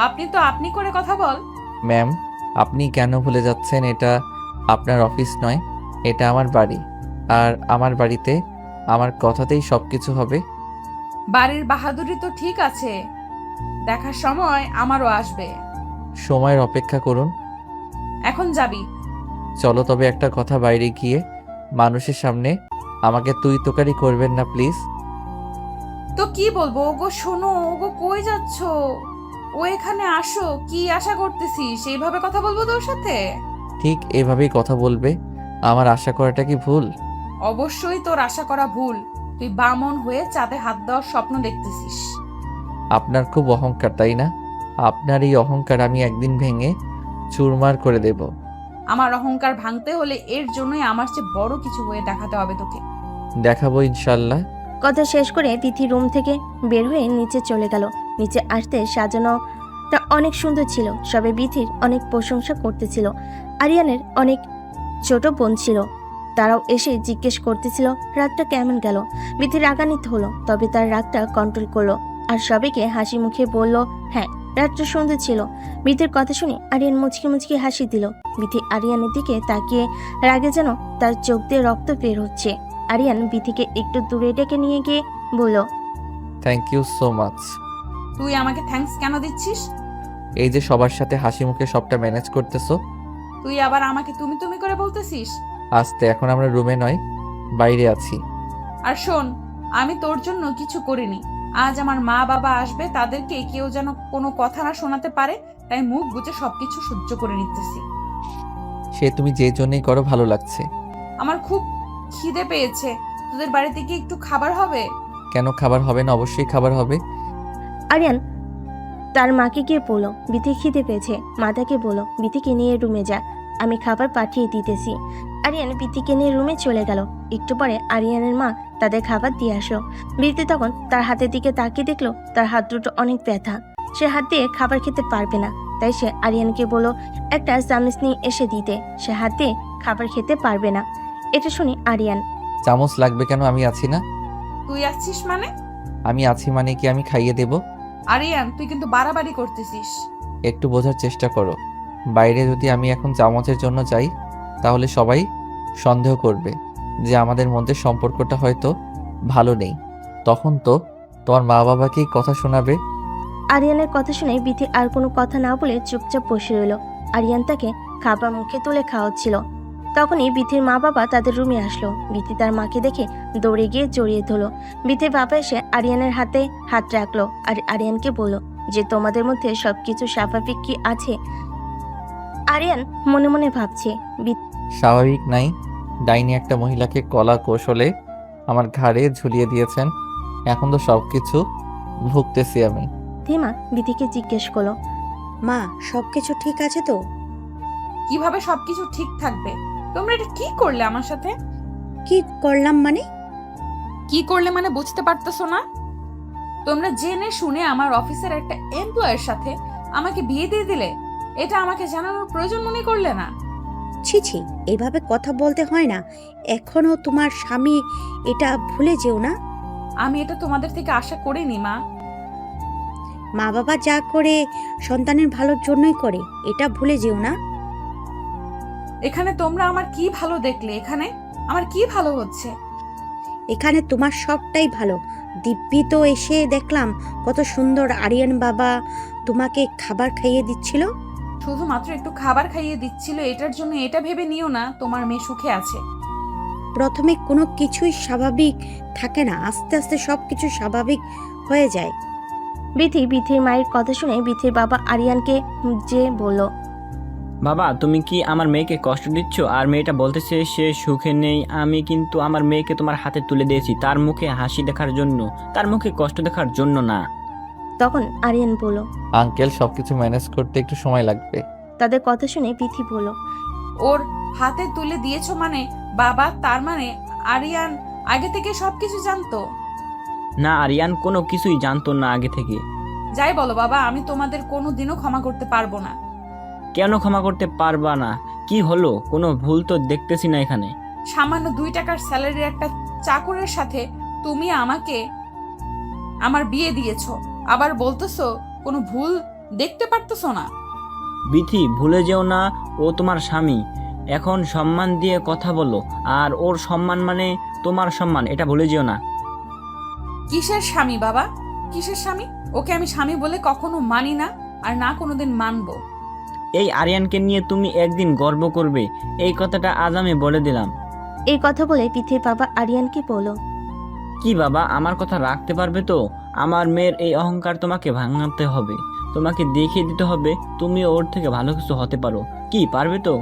আপনি তো আপনি করে কথা বল। ম্যাম, আপনি কেন ভুলে যাচ্ছেন? এটা আপনার অফিস নয়, এটা আমার বাড়ি। আর আমার বাড়িতে আমার কথাতেই সব কিছু হবে। বাড়ির বাহাদুরি তো ঠিক আছে, দেখার সময় আমারও আসবে। সময়ের অপেক্ষা করুন। এখন যাবি? চলো তবে একটা কথা, বাইরে গিয়ে মানুষের সামনে আমাকে তুই তোকারি করবেন না প্লিজ। তো কি বলবো? ওগো শোনো, ওগো কই যাচ্ছ? ও এখানে আসো, কি আশা করতেছিস? এইভাবে কথা বলবো তোর সাথে? ঠিক এভাবেই কথা বলবে। আমার আশা করাটা কি ভুল? অবশ্যই তোর আশা করা ভুল। তুই বামন হয়ে চাঁদে হাত দেওয়ার স্বপ্ন দেখতেছিস। আপনার খুব অহংকার, তাই না? আপনার এই অহংকার আমি একদিন ভেঙে চুরমার করে দেব। আমার অহংকার ভাঙতে হলে এর জন্যই আমার চেয়ে বড় কিছু হয়ে দেখাতে হবে তোকে। দেখাবো ইনশাল্লাহ। কথা শেষ করে বিথি রুম থেকে বের হয়ে নিচে চলে গেল। নিচে আসতে সাজানোটা অনেক সুন্দর ছিল। সবে বিথির অনেক প্রশংসা করতেছিল। আরিয়ানের অনেক ছোট বোন ছিল, তারাও এসে জিজ্ঞেস করতেছিল রাতটা কেমন গেল। বিথি রাগান্বিত হলো, তবে তার রাগটা কন্ট্রোল করলো আর সবাইকে হাসি মুখে বলল, হ্যাঁ রাতটা সুন্দর ছিল। বিথির কথা শুনে আরিয়ান মুচকি মুচকি হাসি দিল। বিথি আরিয়ানের দিকে তাকিয়ে রাগে যেন তার চোখ দিয়ে রক্ত বের হচ্ছে। আরিয়ান বিথিকে একটু দূরে ডেকে নিয়ে গিয়ে বলল, থ্যাংক ইউ সো মাচ। তুই আমাকে থ্যাঙ্কস কেন দিচ্ছিস? এই যে সবার সাথে হাসি মুখে সবটা ম্যানেজ করতেছো। তুই আবার আমাকে তুমি তুমি করে বলতেছিস? আস্তে, এখন আমরা রুমে নয়, বাইরে আছি। আর শোন, আমি তোর জন্য কিছু করিনি। আজ আমার মা বাবা আসবে, তাদেরকে কেউ যেন কোনো কথা না শোনাতে পারে, তাই মুখ বুজে সবকিছু সহ্য করে নিতেছি। সে তুমি যে জন্যই করো, ভালো লাগছে। আমার খুব খিদে পেয়েছে, তোদের বাড়িতে কি একটু খাবার হবে? কেন খাবার হবে না? অবশ্যই খাবার হবে। আরিয়ান তার মাকে গিয়ে বলো বিথি খিদে পেয়েছে। মাতাকে বলো বিথিকে নিয়ে রুমে যা, আমি খাবার পাঠিয়ে দিতেছি। আরিয়ান বিথিকে নিয়ে রুমে চলে গেল। একটু পরে আরিয়ানের মা তাদের খাবার দিয়ে আসলো। বিথি তখন তার হাতের দিকে তাকিয়ে দেখলো তার হাত দুটো অনেক ব্যথা। সে হাত দিয়ে খাবার খেতে পারবে না, তাই সে আরিয়ানকে বলল একটা চামচ নিয়ে এসে দিতে। সে হাত দিয়ে খাবার খেতে পারবে না। এটা শুনে আরিয়ান, চামচ লাগবে কেন? আমি আছি না। তুই আসছিস মানে? আমি আছি মানে কি আমি খাইয়ে দেব? আরিয়ান, তুই কিন্তু বাড়াবাড়ি করতেছিস। একটু বোঝার চেষ্টা করো। বাইরে যদি আমি এখন চামচের জন্য যাই, তাহলে সবাই সন্দেহ করবে যে আমাদের মধ্যে সম্পর্কটা হয়তো ভালো নেই। তখন তো তোমার মা বাবাকেই কথা শোনাবে। আরিয়ানের কথা শুনে বিথি আর কোনো কথা না বলে চুপচাপ বসে রইল। আরিয়ান তাকে খাবার মুখে তুলে খাওয়াচ্ছিল। তখনই বিথির মা বাবা তাদের রুমে আসলো। বিথি তার মাকে দেখে দৌড়ে গিয়ে জড়িয়ে ধরলো। বিথির বাবা এসে আরিয়ানের হাতে হাত রাখলো আর আরিয়ানকে বলল যে তোমাদের মধ্যে সবকিছু স্বাভাবিক কি আছে? আরিয়ান মনে মনে ভাবছে স্বাভাবিক নাই। ডাইনি একটা মহিলাকে কলা কৌশলে আমার ঘাড়ে ঝুলিয়ে দিয়েছেন। এখন তো সবকিছু ভুগতেছি আমি। বিথিমা বিথিকে জিজ্ঞেস করলো, মা সবকিছু ঠিক আছে তো? কিভাবে সবকিছু ঠিক থাকবে? তোমরা এটা কি করলে আমার সাথে? কি করলাম মানে? কি করলে মানে বুঝতে পারতেছো না? তোমরা জেনে শুনে আমার অফিসের একটা এমপ্লয়ের সাথে আমাকে বিয়ে দিয়ে দিলে। এটা আমাকে জানানোর প্রয়োজন মনে করলে না? ছি ছি, এভাবে কথা বলতে হয় না। এখনো তোমার স্বামী, এটা ভুলে যেও না। আমি এটা তোমাদের থেকে আশা করিনি মা। মা বাবা যা করে সন্তানের ভালোর জন্যই করে, এটা ভুলে যেও না। এখানে তোমরা আমার কি ভালো দেখলে? এখানে আমার কি ভালো হচ্ছে? এখানে তোমার সবটাই ভালো। দিব্যি তো এসে দেখলাম কত সুন্দর আরিয়ান বাবা তোমাকে খাবার খাইয়ে দিচ্ছিল। শুধুমাত্র একটু খাবার খাইয়ে দিচ্ছিল, এটার জন্য এটা ভেবে নিও না তোমার মেয়ে সুখে আছে। প্রথমে কোনো কিছুই স্বাভাবিক থাকে না, আস্তে আস্তে সব কিছু স্বাভাবিক হয়ে যায়। বিথির মায়ের কথা শুনে বিথির বাবা আরিয়ানকে যে বলল, বাবা তুমি কি আমার মেয়েকে কষ্ট দিচ্ছ? আর মেয়েটা বলতেছে সে সুখে নেই। আমি কিন্তু আমার মেয়েকে তোমার হাতে তুলে দিয়েছি তার মুখে হাসি দেখার জন্য, তার মুখে কষ্ট দেখার জন্য না। তখন আরিয়ান বলল, আঙ্কেল, সবকিছু ম্যানেজ করতে একটু সময় লাগবে। তাদের কথা শুনে বিথি বলল, ওর হাতে তুলে দিয়েছো মানে বাবা, তার মানে আরিয়ান আগে থেকে সবকিছু জানতো? না, আরিয়ান কোনো কিছুই জানতো না আগে থেকে। যাই বলো বাবা, আমি তোমাদের কোনোদিনও ক্ষমা করতে পারবো না। কেন ক্ষমা করতে পারবা না? কি হলো? কোনো ভুল তো দেখতেছি না এখানে। সামান্য 2 টাকার স্যালারির একটা চাকরের সাথে তুমি আমাকে আমার বিয়ে দিয়েছো, আবার বলতেছো কোনো ভুল দেখতে পারতেছো না? বিথি, ভুলে যেও না ও তোমার স্বামী। এখন সম্মান দিয়ে কথা বলো, আর ওর সম্মান মানে তোমার সম্মান, এটা ভুলে যেও না। কিসের স্বামী বাবা? কিসের স্বামী? ওকে আমি স্বামী বলে কখনো মানি না, আর না কোনোদিন মানবো। এই আরিয়ানকে নিয়ে তুমি একদিন গর্ব করবে, এই কথাটা আজ আমি বলে দিলাম। এই কথা বলে বিথির বাবা আরিয়ানকে বলল, কি বাবা, আমার কথা রাখতে পারবে তো? আমার মেয়ের এই অহংকার তোমাকে ভাঙাতে হবে, তোমাকে দেখিয়ে দিতে হবে তুমি ওর থেকে ভালো কিছু হতে পারো। কি পারবে তো?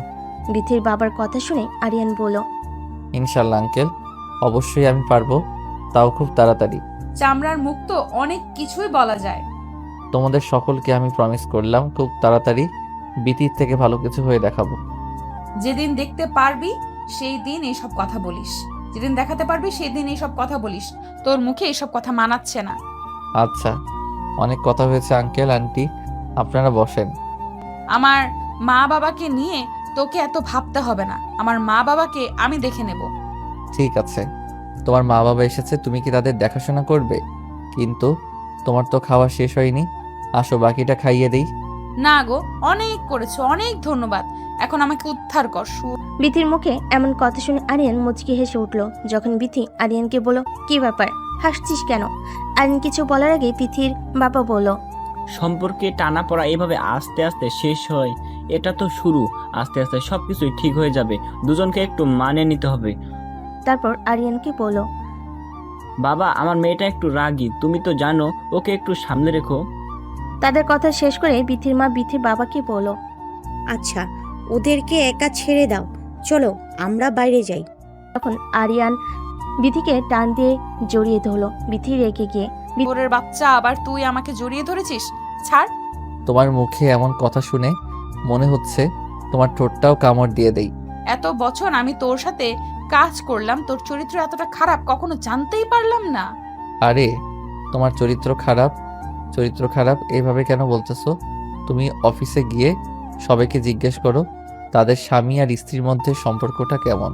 বিথির বাবার কথা শুনে আরিয়ান বলল, ইনশাল্লাহ আঙ্কেল, অবশ্যই আমি পারবো, তাও খুব তাড়াতাড়ি। চামড়ার মুখ তো অনেক কিছুই বলা যায়। তোমাদের সকলকে আমি প্রমিস করলাম খুব তাড়াতাড়ি বিতির থেকে ভালো কিছু হয়ে দেখাবো। যেদিন দেখতে পারবি সেই দিন এইসব কথা বলিস। যেদিন দেখাতে পারবি সেদিন এইসব কথা বলিস। তোর মুখে এইসব কথা মানাচ্ছে না। আচ্ছা, অনেক কথা হয়েছে আঙ্কেল আন্টি, আপনারা বসেন। আমার মা বাবাকে নিয়ে তোকে এত ভাবতে হবে না। আমার মা বাবাকে আমি দেখে নেব। ঠিক আছে, তোমার মা বাবা এসেছে, তুমি কি তাদের দেখাশোনা করবে? কিন্তু তোমার তো খাওয়া শেষ হয়নি, আসো বাকিটা খাইয়ে দিই। না গো, অনেক করেছো, অনেক ধন্যবাদ। এখন আমাকে উদ্ধার কর। বিথির মুখে এমন কথা শুনে আরিয়ান মুচকি হেসে উঠল। যখন বিথি আরিয়ানকে বলল, কি ব্যাপার, হাসছিস কেন? আরিয়ান কিছু বলার আগে বিথির বাবা বলল, সম্পর্কে টানা পড়া এভাবে আস্তে আস্তে শেষ হয়, এটা তো শুরু। আস্তে আস্তে সবকিছুই ঠিক হয়ে যাবে, দুজনকে একটু মানিয়ে নিতে হবে। তারপর আরিয়ানকে বলল, বাবা, আমার মেয়েটা একটু রাগী, তুমি তো জানো, ওকে একটু সামনে রেখো। তাদের কথা শেষ করে বিথির মা বিথির বাবাকে বলল, আচ্ছা, ওদেরকে একা ছেড়ে দাও, চলো আমরা বাইরে যাই। তখন আরিয়ান বিথিকে টান দিয়ে জড়িয়ে ধরলো। বিথি রেগে গিয়ে, ওরের বাচ্চা, আবার তুই আমাকে জড়িয়ে ধরেছিস? ছাড়। তোমার মুখে এমন কথা শুনে মনে হচ্ছে তোমার ঠোঁটটাও কামড় দিয়ে দেই। এত বছর আমি তোর সাথে কাজ করলাম, তোর চরিত্র এতটা খারাপ কখনো জানতেই পারলাম না। আরে, তোমার চরিত্র খারাপ, চরিত্র খারাপ এভাবে কেন বলতেছো? তুমি অফিসে গিয়ে সবাইকে জিজ্ঞেস করো তাদের স্বামী আর স্ত্রীর মধ্যে সম্পর্কটা কেমন।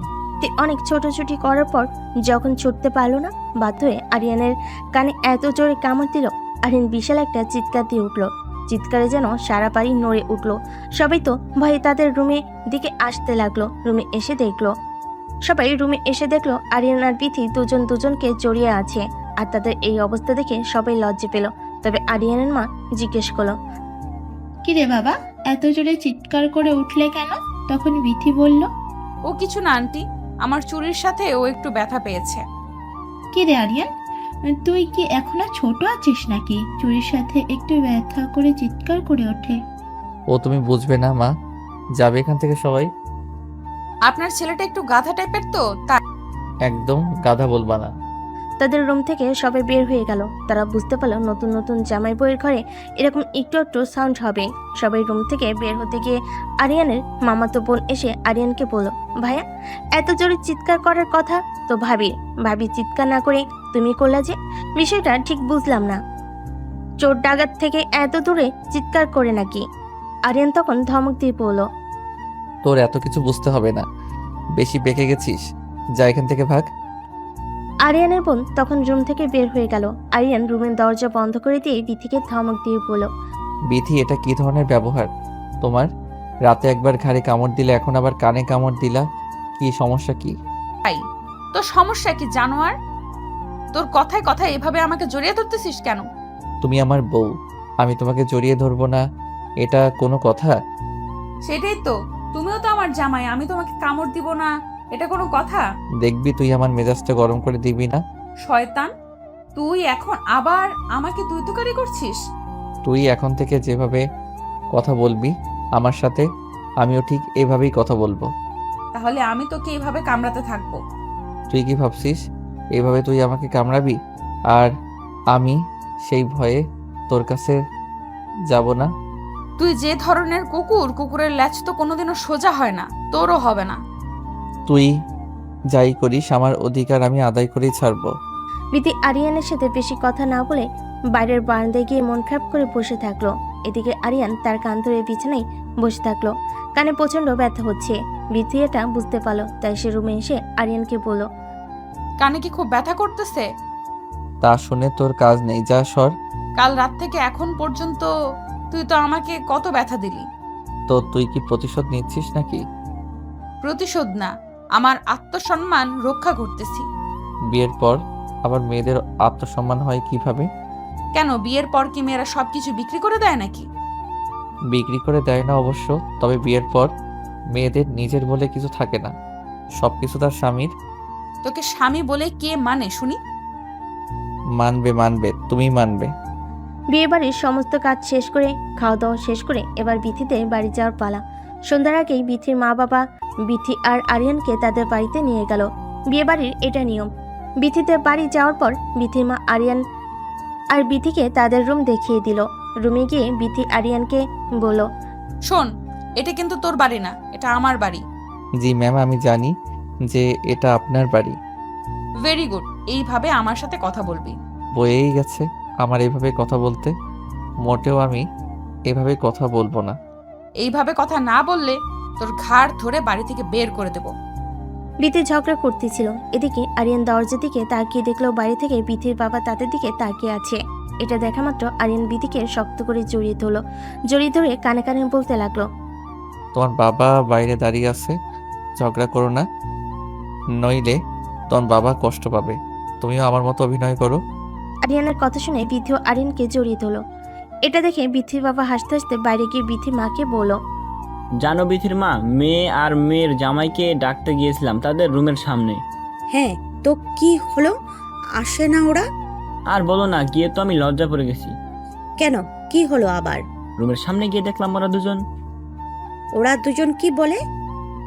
অনেক ছোটাছুটি করার পর যখন ছুটতে পারলো না, বাধ্য হয়ে আরিয়ানের কানে এত জোরে কামড় দিল, আরিয়ান বিশাল একটা চিৎকার দিয়ে উঠল। চিৎকারে যেন সারা বাড়ি নড়ে উঠল। সবাই তো ভয়ে তাদের রুমে দিকে আসতে লাগলো। সবাই রুমে এসে দেখলো আরিয়ান আর বিথি দুজন দুজনকে জড়িয়ে আছে। আর তাদের এই অবস্থা দেখে সবাই লজ্জা পেল। তবে আরিয়ানের মা জিজ্ঞেস করলো, কিরে বাবা, এত জোরে চিৎকার করে উঠলে কেন? তখন বিথি বলল, ও কিছু না আন্টি, আমার চুরির সাথে ও একটু ব্যথা পেয়েছে। কিরে আরিয়ান, তুই কি এখনো ছোট আছিস নাকি? চুরির সাথে একটু ব্যথা করে চিৎকার করে ওঠে। ও তুমি বুঝবে না মা, যাবে এখান থেকে সবাই। আপনার ছেলেটা একটু গাধা টাইপের তো, তাই। একদম গাধা বলবা না। তাদের রুম থেকে সবাই বের হয়ে গেল। তারা বুঝতে পারলো নতুন নতুন জামাই বউয়ের ঘরে এরকম একটু একটু সাউন্ড হবে। সবাই রুম থেকে বের হতে গিয়ে আরিয়ানের মামাতো বোন এসে আরিয়ানকে বলল, ভাইয়া, এত জোরে চিৎকার করার কথা তো ভাবি চিৎকার না করে তুমি করলা যে, বিষয়টা ঠিক বুঝলাম না। চোর ডাকাত থেকে এত দূরে চিৎকার করে নাকি? আরিয়ান তখন ধমক দিয়ে বলল, তোর এত কিছু বুঝতে হবে না, বেশি বেঁকে গেছিস, যা এখান থেকে ভাগ। আরিয়ানের বোন তখন রুম থেকে বের হয়ে গেল। আরিয়ান রুমের দরজা বন্ধ করে দিয়ে বিথিকে ধমক দিয়ে বলল, বিথি, এটা কি ধরনের ব্যবহার তোমার? রাতে একবার ঘাড়ে কামড় দিলে, এখন আবার কানে কামড় দিলা, কি সমস্যা কি? তোর সমস্যা কি জানোয়ার? তোর কথায় কথায় এভাবে আমাকে জড়িয়ে ধরতেছিস কেন? তুমি আমার বউ, আমি তোমাকে জড়িয়ে ধরবো না, এটা কোনো কথা? সেটাই তো, তুমিও তো আমার জামাই, আমি তোমাকে কামড় দিব না, এটা কোনো কথা? দেখবি তুই আমার মেজাজটা গরম করে দিবি না। শয়তান, তুই এখন আবার আমাকে তুই তুকারি করছিস? তুই এখন থেকে যেভাবে কথা বলবি আমার সাথে, আমিও ঠিক এভাবেই কথা বলবো। তাহলে আমি তোকে এভাবে কামড়াতে থাকবো? তুই কি ভাবছিস এভাবে তুই আমাকে কামড়াবি আর আমি সেই ভয়ে তোর কাছে যাব না? তুই যে ধরনের কুকুর, কুকুরের ল্যাজ তো কোনোদিনও সোজা হয় না, তোরও হবে না। তুই যাই করিস আমার অধিকার আমি আদায় করেই ছাড়বো। বিথি আরিয়ানের সাথে বেশি কথা না বলে বাইরের বারান্দায় গিয়ে মন খারাপ করে বসে থাকলো। এদিকে আরিয়ান তার কান ধরে বিছানায় বসে থাকলো। কানে প্রচন্ড ব্যথা হচ্ছে। বিথি এটা বুঝতে পারলো, তাই সে রুমে এসে আরিয়ানকে বলল, কানে কি খুব ব্যথা করতেছে? তা শুনে তোর কাজ নেই, যা সর। কাল রাত থেকে এখন পর্যন্ত তুই তো আমাকে কত ব্যথা দিলি। তো তুই কি প্রতিশোধ নিচ্ছিস নাকি? প্রতিশোধ না, আমার আত্মসম্মান রক্ষা করতেছি। বিয়ের পর আবার মেয়েদের আত্মসম্মান হয় কিভাবে? কেন, বিয়ের পর কি মেয়েরা সবকিছু বিক্রি করে দেয় নাকি? বিক্রি করে দেয় না অবশ্য, তবে বিয়ের পর মেয়েদের নিজের বলে কিছু থাকে না, সবকিছু তার স্বামীর। তোকে স্বামী বলে কে মানে শুনি? মানবে, তুমি মানবে। বিয়ে বাড়ির সমস্ত কাজ শেষ করে, খাওয়া দাওয়া শেষ করে এবার বিথিতে বাড়ি যাওয়ার পালা। সন্ধ্যার আগেই বিথির মা বাবা বিথি আর আরিয়ানকে তাদের বাড়িতে নিয়ে গেল। বিয়ে বাড়ির এটা নিয়ম। বিথিতে বাড়ি যাওয়ার পর বিথির মা আরিয়ান আর বিথিকে তাদের রুম দেখিয়ে দিল। রুমে গিয়ে বিথি আরিয়ানকে বলল, শোন, এটা কিন্তু তোর বাড়ি না, এটা আমার বাড়ি। জি ম্যাম, আমি জানি যে এটা আপনার বাড়ি, ভেরি গুড, এইভাবে আমার সাথে কথা বলবি। বয়েই গেছে আমার এইভাবে কথা বলতে। মোটেও আমি এভাবে কথা বলবো না। এইভাবে কথা না বললে তোর ঘাড় ধরে বাড়ি থেকে বের করে দেব। বিথি ঝগড়া করতেছিল। এদিকে আরিয়ান দরজার দিকে তাকিয়ে দেখলো বাড়ি থেকে বিথির বাবা তাদের দিকে তাকিয়ে আছে। এটা দেখা মাত্র আরিয়ান বিথিকে শক্ত করে জড়িয়ে ধরলো। জড়িয়ে ধরে কানে কানে বলতে লাগলো, তোমার বাবা বাইরে দাঁড়িয়ে আছে, ঝগড়া করো না, নইলে তোমার বাবা কষ্ট পাবে। তুমিও আমার মতো অভিনয় করো। আরিয়ানের কথা শুনে বিথিও আরিয়ানকে জড়িয়ে ধরলো। এটা দেখে বিথির বাবা হাসতে হাসতে বাইরে গিয়ে বিথির মাকে বলল, জানো বিথির মা, মেয়ে আর মেয়ের জামাইকে ডাকতে গিয়েছিলাম তাদের রুমের সামনে। হ্যাঁ, তো কি হলো? আসে না ওরা? আর বলো না, গিয়ে তো আমি লজ্জা পড়ে গেছি। কেন, কি হলো আবার? রুমের সামনে গিয়ে দেখলাম ওরা দুজন। ওরা দুজন কি বলে?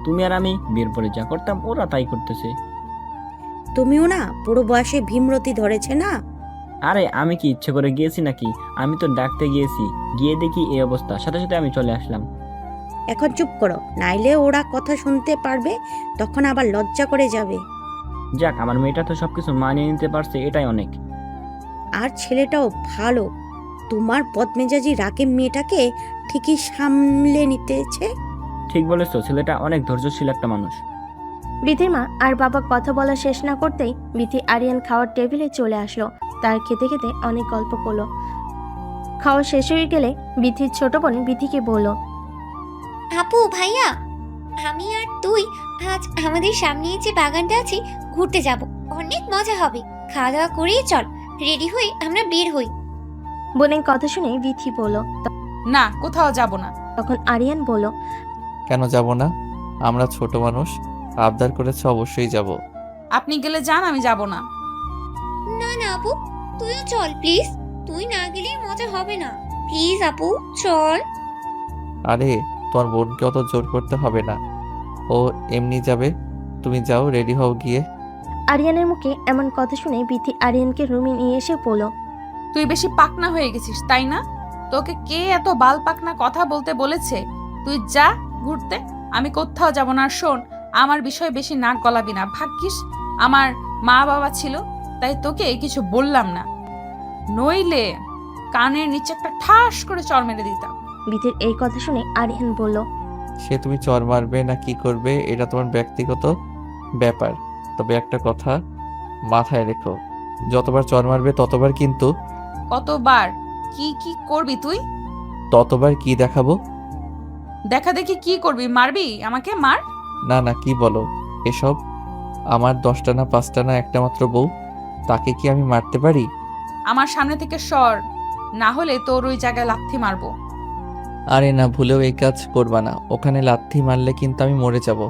তুমি আর আমি বিয়ের পরে যা করতাম ওরা তাই করতেছে। তুমিও না পুরো বয়সে ভীমরতি ধরেছে না? আরে আমি কি ইচ্ছে করে গিয়েছি নাকি? আমি তো ডাকতে গিয়েছি, গিয়ে দেখি এই অবস্থা, সাথে সাথে আমি চলে আসলাম। এখন চুপ করো, নাইলে ওরা কথা শুনতে পারবে, তখন আবার লজ্জা করে যাবে। যাক, আমার মেয়েটা তো সবকিছু মানিয়ে নিতে পারছে, এটাই অনেক। আর ছেলেটাও ভালো, তোমার বদমেজাজি রাকিব মেয়েটাকে ঠিকই সামলে নিতেছে। ঠিক বলেছো, ছেলেটা অনেক ধৈর্যশীল একটা মানুষ। বিথির মা আর বাবা কথা বলা শেষ না করতেই বিথি আরিয়ান খাওয়ার টেবিলে চলে আসলো। তার খেতে খেতে অনেক গল্প করলো। খাওয়া শেষ হয়ে গেলে বিথির ছোট বোন বিথিকে বলল, আপু ভাইয়া, আমি আর তুই আজ আমাদের সামনে যে বাগানটা আছে ঘুরতে যাব, অনেক মজা হবে। খাওয়া দাওয়া করেই চল, রেডি হই আমরা বের হই। বোনের কথা শুনে বিথি বলল। না, কোথাও যাব না। তখন আরিয়ান বলল, কেন যাব না? আমরা ছোট মানুষ, আবদার করেছে, অবশ্যই যাব। আপনি গেলে যান, আমি যাব না। না না আপু, তুইও চল প্লিজ, তুই না গেলে মজা হবে না। প্লিজ আপু চল। আরে তোমার বোনকে অত জোর করতে হবে না, ও এমনি যাবে। তুমি যাও, রেডি হও গিয়ে। আরিয়ানের মুখে এমন কথা শুনে বিথি আরিয়ানকে রুমে নিয়ে এসে বলল, তুই বেশি পাকনা হয়ে গেছিস, তাই না? তোকে কে এত বাল পাকনা কথা বলতে বলেছে? তুই যা ঘুরতে, আমি কোথাও যাব না। আর শোন, আমার বিষয়ে বেশি নাক গলাবি না। ভাগ্যিস আমার মা বাবা ছিল, তাই তোকে কিছু বললাম না, নইলে কানের নিচে একটা ঠাস করে চর মেরে দিতাম। বিথির এই কথা শুনে আরিয়ান বলল, সে তুমি চর মারবে না কি করবে এটা তোমার ব্যক্তিগত ব্যাপার, তবে একটা কথা মাথায় রেখো, যতবার চর মারবে ততবার কিন্তু কতবার কি কি করবি তুই? ততবার কি দেখাবো। দেখা দেখি কি করবি? মারবি আমাকে? মার। না না, কি বলো এসব? আমার 10টা না 5টা না একটা মাত্র বউ, তাকে কি আমি মারতে পারি? আমার সামনে থেকে সর, না হলে তোর ওই জায়গায় লাথি মারবো। আরে না, ভুলেও এই কাজ করবা না, ওখানে লাথি মারলে কিন্তু আমি মরে যাব।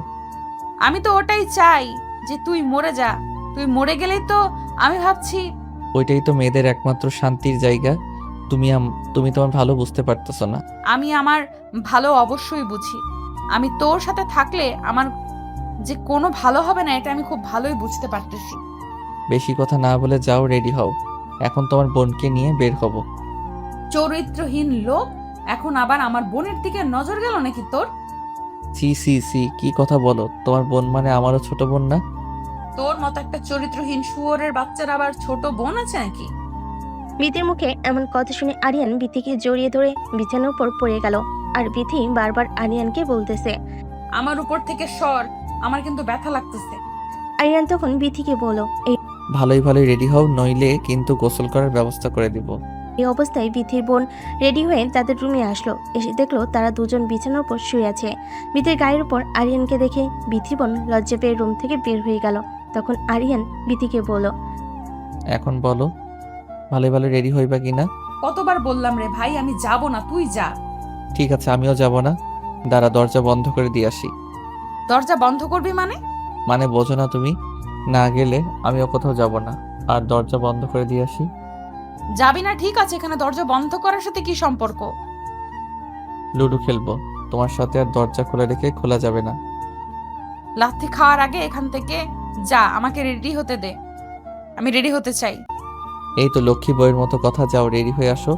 আমি তো ওটাই চাই যে তুই মরে যা। তুই মরে গেলেই তো আমি ভাবছি। ওইটাই তো মেয়েদের একমাত্র শান্তির জায়গা। তুমি তোমার ভালো বুঝতে পারতেছো না। আমি আমার ভালো অবশ্যই বুঝি। আমি তোর সাথে থাকলে আমার যে কোনো ভালো হবে না, এটা আমি খুব ভালোই বুঝতে পারতেছি। বেশি কথা না বলে যাও, রেডি হও, এখন তোমার বোনকে নিয়ে বের হব। চরিত্রহীন লোক, এখন আবার আমার বোনের দিকে নজর গেল নাকি তোর? সি সি সি, কি কথা বলো? তোমার বোন মানে আমারও ছোট বোন না? তোর মতো একটা চরিত্রহীন শুয়োরের বাচ্চার আবার ছোট বোন আছে নাকি? বিথির মুখে এমন কথা শুনে আরিয়ান বিথিকে জড়িয়ে ধরে বিছানার উপর পড়ে গেল। আর বিথি বারবার আরিয়ানকে বলতেছে, আমার উপর থেকে সর, আমার কিন্তু ব্যথা লাগতেছে। আরিয়ান তখন বিথিকে বলল, ভালোই ভালোই রেডি হও, নইলে কিন্তু গোসল করার ব্যবস্থা করে দিব। এই অবস্থায় বিথির বোন রেডি হয়ে তাদের রুমে আসলো। এসে দেখলো তারা দুজন বিছানার উপর শুয়ে আছে। বিথির গায়ের উপর আরিয়ানকে দেখে বিথির বোন লজ্জা পেয়ে রুম থেকে বের হয়ে গেল। তখন আরিয়ান বিথিকে বলল, এখন বলো, ভালোই ভালো রেডি হইবা কিনা? কতবার বললাম রে ভাই, আমি যাব না, তুই যা। ঠিক আছে, আমিও যাব না। দাঁড়া, দরজা বন্ধ করে দিয়ে আসি। দরজা বন্ধ করবি মানে? মানে বোঝো না তুমি? না গেলে আমিও কোথাও যাব না। আর দরজা বন্ধ করে দিয়ে আসি। যাবি না ঠিক আছে, এখানে দরজা বন্ধ করার সাথে কি সম্পর্ক? লুডো খেলবো তোমার সাথে, আর দরজা খুলে রেখে খোলা যাবে না। লাথি খাওয়ার আগে এখান থেকে যা, আমাকে রেডি হতে দে, আমি রেডি হতে চাই। এই তো লক্ষ্মী বইয়ের মতো কথা, যাও রেডি হয়ে আসো।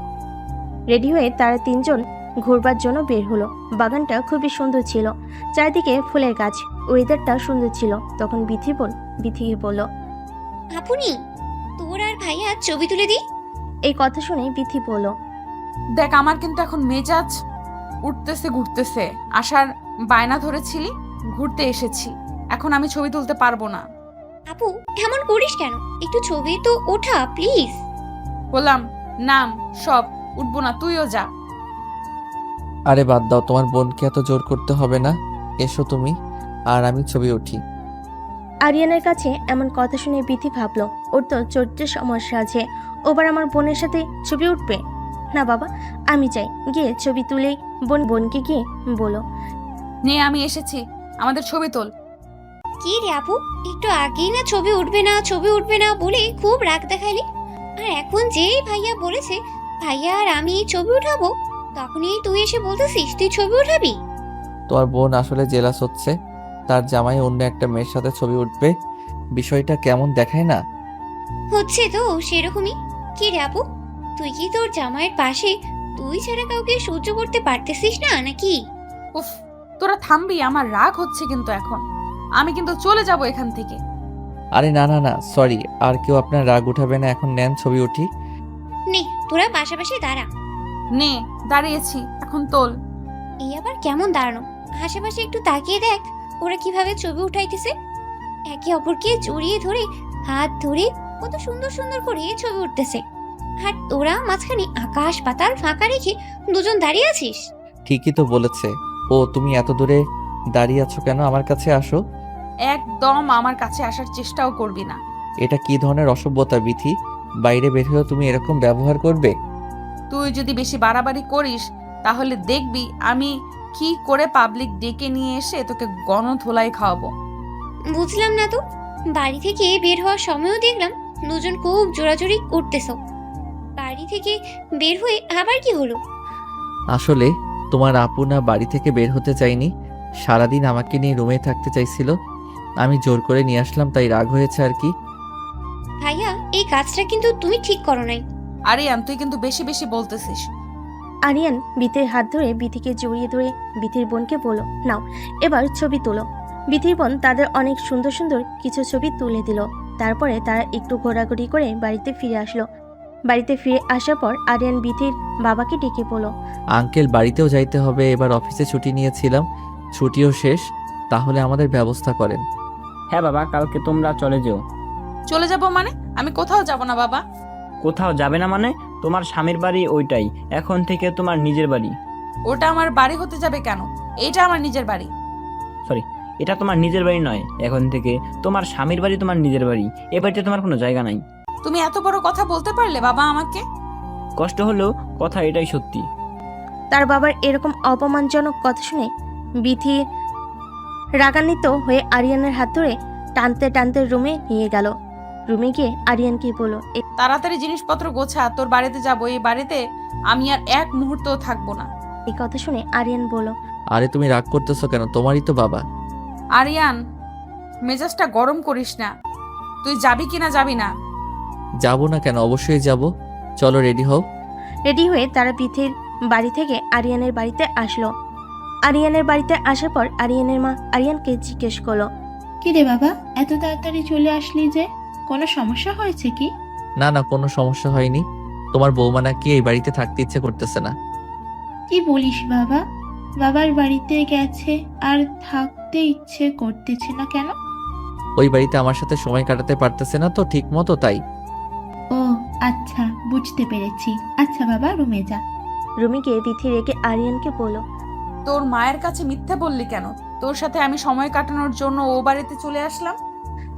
রেডি হয়ে তারা তিনজন ঘুরবার জন্য বের হলো। বাগানটা খুবই সুন্দর ছিল, চারিদিকে ফুলের গাছ, ওয়েদারটা সুন্দর ছিল। তখন বিথির বোন বিথিকে বলল, আপনি তোর আর ভাইয়া ছবি তুলে দিই। এই কথা শুনে বিথি বলল, দেখ আমার কিন্তু এখন মেজাজ উঠতেছে ঘুরতেছে। আসার বায়না ধরেছিলি, ঘুরতে এসেছি, এখন আমি ছবি তুলতে পারবো না। আপু এমন করিস কেন? একটু ছবি তো ওঠা প্লিজ। বললাম নাম সব, উঠবো না, তুইও যা। আরে বাদ দাও, তোমার বোনকে এত জোর করতে হবে না। এসো তুমি আর আমি ছবি উঠি। আরিয়ানের কাছে এমন কথা শুনে বিথি ভাবলো, ওর তো চরিত্রের সমস্যা আছে, ওবার আমার বোনের সাথে ছবি উঠবে না। বাবা আমি চাই, গিয়ে ছবি তুলে বোনকে গিয়ে বলো। নে আমি এসেছি, আমাদের ছবি তোল। কি রে আপু, একটু আগেই না ছবি উঠবে না ছবি উঠবে না বলে খুব রাগ দেখালি, আর এখন যেই ভাইয়া বলেছে ভাইয়া আর আমি ছবি উঠাবো, তখনই তুই এসে বলতেছিস তুই ছবি উঠাবি। তোমার বোন আসলে জেলাস হচ্ছে, তার জামাই অন্য একটা মেয়ের সাথে ছবি উঠবে। বিষয়টা কেমন দেখায় না? হচ্ছে তো সেরকমই। কি রে আপু, তুই কি তোর জামাইয়ের পাশে তুই ছাড়া কাউকে সহ্য করতে পারতেছিস না নাকি? উফ, তোরা থামবি, আমার রাগ হচ্ছে কিন্তু এখন। আমি কিন্তু চলে যাব এখান থেকে। আরে না না না, সরি, আর কেউ আপনার রাগ উঠাবে না। এখন নেন ছবি উঠি। নে তোরা পাশাপাশি দাঁড়া। নে দাঁড়িয়েছি, এখন তোল। এই আবার কেমন দাঁড়ানো? আশেপাশে একটু তাকিয়ে দেখ ওরা কিভাবে ছবি উঠাইতেছে, একে অপরকে জড়িয়ে ধরে হাত ধরে কত সুন্দর সুন্দর করে ছবি উঠতেছে, আর তোরা মাঝখানে আকাশ পাতাল ফাঁকা রেখে দুজন দাঁড়িয়ে আছিস। ঠিকই তো বলেছে ও। তুমি এত দূরে দাঁড়িয়ে আছো কেন? আমার কাছে আসো। একদম আমার কাছে আসার চেষ্টাও করবি না। এটা কি ধরনের অসভ্যতা বিথি? বাইরে বের হয়েও তুমি এরকম ব্যবহার করবে? তুই যদি বেশি বাড়াবাড়ি করিস তাহলে দেখবি আমি কি করে পাবলিক ডেকে নিয়ে এসে তোকে গণধোলাই খাওয়াবো। বুঝলাম না তো, বাড়ি থেকে বের হওয়ার সময়ও দেখলাম দুজন খুব জোরাজোরি করতেছ, বাড়ি থেকে বের হয়ে আবার কি হলো? আসলে তোমার আপু না বাড়ি থেকে বের হতে চাইনি, সারাদিন আমাকে নিয়ে রুমে থাকতে চাইছিল। আমি জোর করে নিয়ে আসলাম, তাই রাগ হয়েছে আর কি। ভাইয়া এই কাজটা কিন্তু তুমি ঠিক করো নাই। আরিয়ান তুই কিন্তু বেশি বেশি বলতেছিস। আরিয়ান বিথির হাত ধরে বিথিকে জড়িয়ে ধরে বিথির বোনকে বলো, নাও এবার ছবি তোলো। বিথির বোন তাদের অনেক সুন্দর সুন্দর কিছু ছবি তুলে দিল। তারপরে তারা একটু ঘোরাঘুরি করে বাড়িতে ফিরে আসলো। বাড়িতে ফিরে আসার পর আরিয়ান বিথির বাবাকে ডেকে বলো, আঙ্কেল বাড়িতেও যাইতে হবে, এবার অফিসে ছুটি নিয়েছিলাম, ছুটিও শেষ, তাহলে আমাদের ব্যবস্থা করেন। হ্যাঁ বাবা, কালকে তোমরা চলে যেও। চলে যাব মানে? আমি কোথাও যাব না বাবা। কোথাও যাবে না মানে? তোমার স্বামীর বাড়ি ওইটাই এখন থেকে তোমার নিজের বাড়ি। ওটা আমার বাড়ি হতে যাবে কেন? এইটা আমার নিজের বাড়ি। সরি, এটা তোমার নিজের বাড়ি নয়, এখন থেকে তোমার স্বামীর বাড়ি তোমার নিজের বাড়ি। এ বাড়িতে তোমার কোনো জায়গা নাই। তুমি এত বড় কথা বলতে পারলে বাবা আমাকে? কষ্ট হলেও কথা এটাই সত্যি। তার বাবার এরকম অপমানজনক কথা শুনে বিথি রাগান্বিত হয়ে আরিয়ানের হাত ধরে টানতে টানতে রুমে নিয়ে গেল। রুমে গিয়ে আরিয়ানকে বলো, তাড়াতাড়ি জিনিসপত্র গোছা, তোর বাড়িতে যাব। এই বাড়িতে আমি আর এক মুহূর্তও থাকবো না। এই কথা শুনে আরিয়ান বলো, আরে তুমি রাগ করতেছো কেন? তোমারই তো বাবা। আরিয়ান মেজাজটা গরম করিস না। তুই যাবি কিনা যাবি না? যাবো না কেন? অবশ্যই যাব। চলো রেডি হও। রেডি হয়ে তারা বিথির বাড়ি থেকে আরিয়ানের বাড়িতে আসলো। আরিয়ানের বাড়িতে আসার পর আরিয়ানের মা আরিয়ানকে জিজ্ঞেস করলো, কি রে বাবা, এত তাড়াতাড়ি চলে আসলি যে? কোনো সমস্যা হয়েছে কি? না না, কোনো সমস্যা হয়নি। তোমার বৌমা নাকি এই বাড়িতে থাকতে ইচ্ছে করতেছে না। কি বলিস বাবা? বাবার বাড়িতে গেছে আর থাকতে ইচ্ছে করতেছে না কেন? ওই বাড়িতে আমার সাথে সময় কাটাতে পারতেছে না তো ঠিক মতো, তাই। ও আচ্ছা, বুঝতে পেরেছি। আচ্ছা বাবা, রুমে যা। রুমে গিয়ে বিথি রেগে আরিয়ানকে বলো, তোর মায়ের কাছে মিথ্যে বললি কেন? তোর সাথে আমি সময় কাটানোর জন্য ও বাড়িতে চলে আসলাম।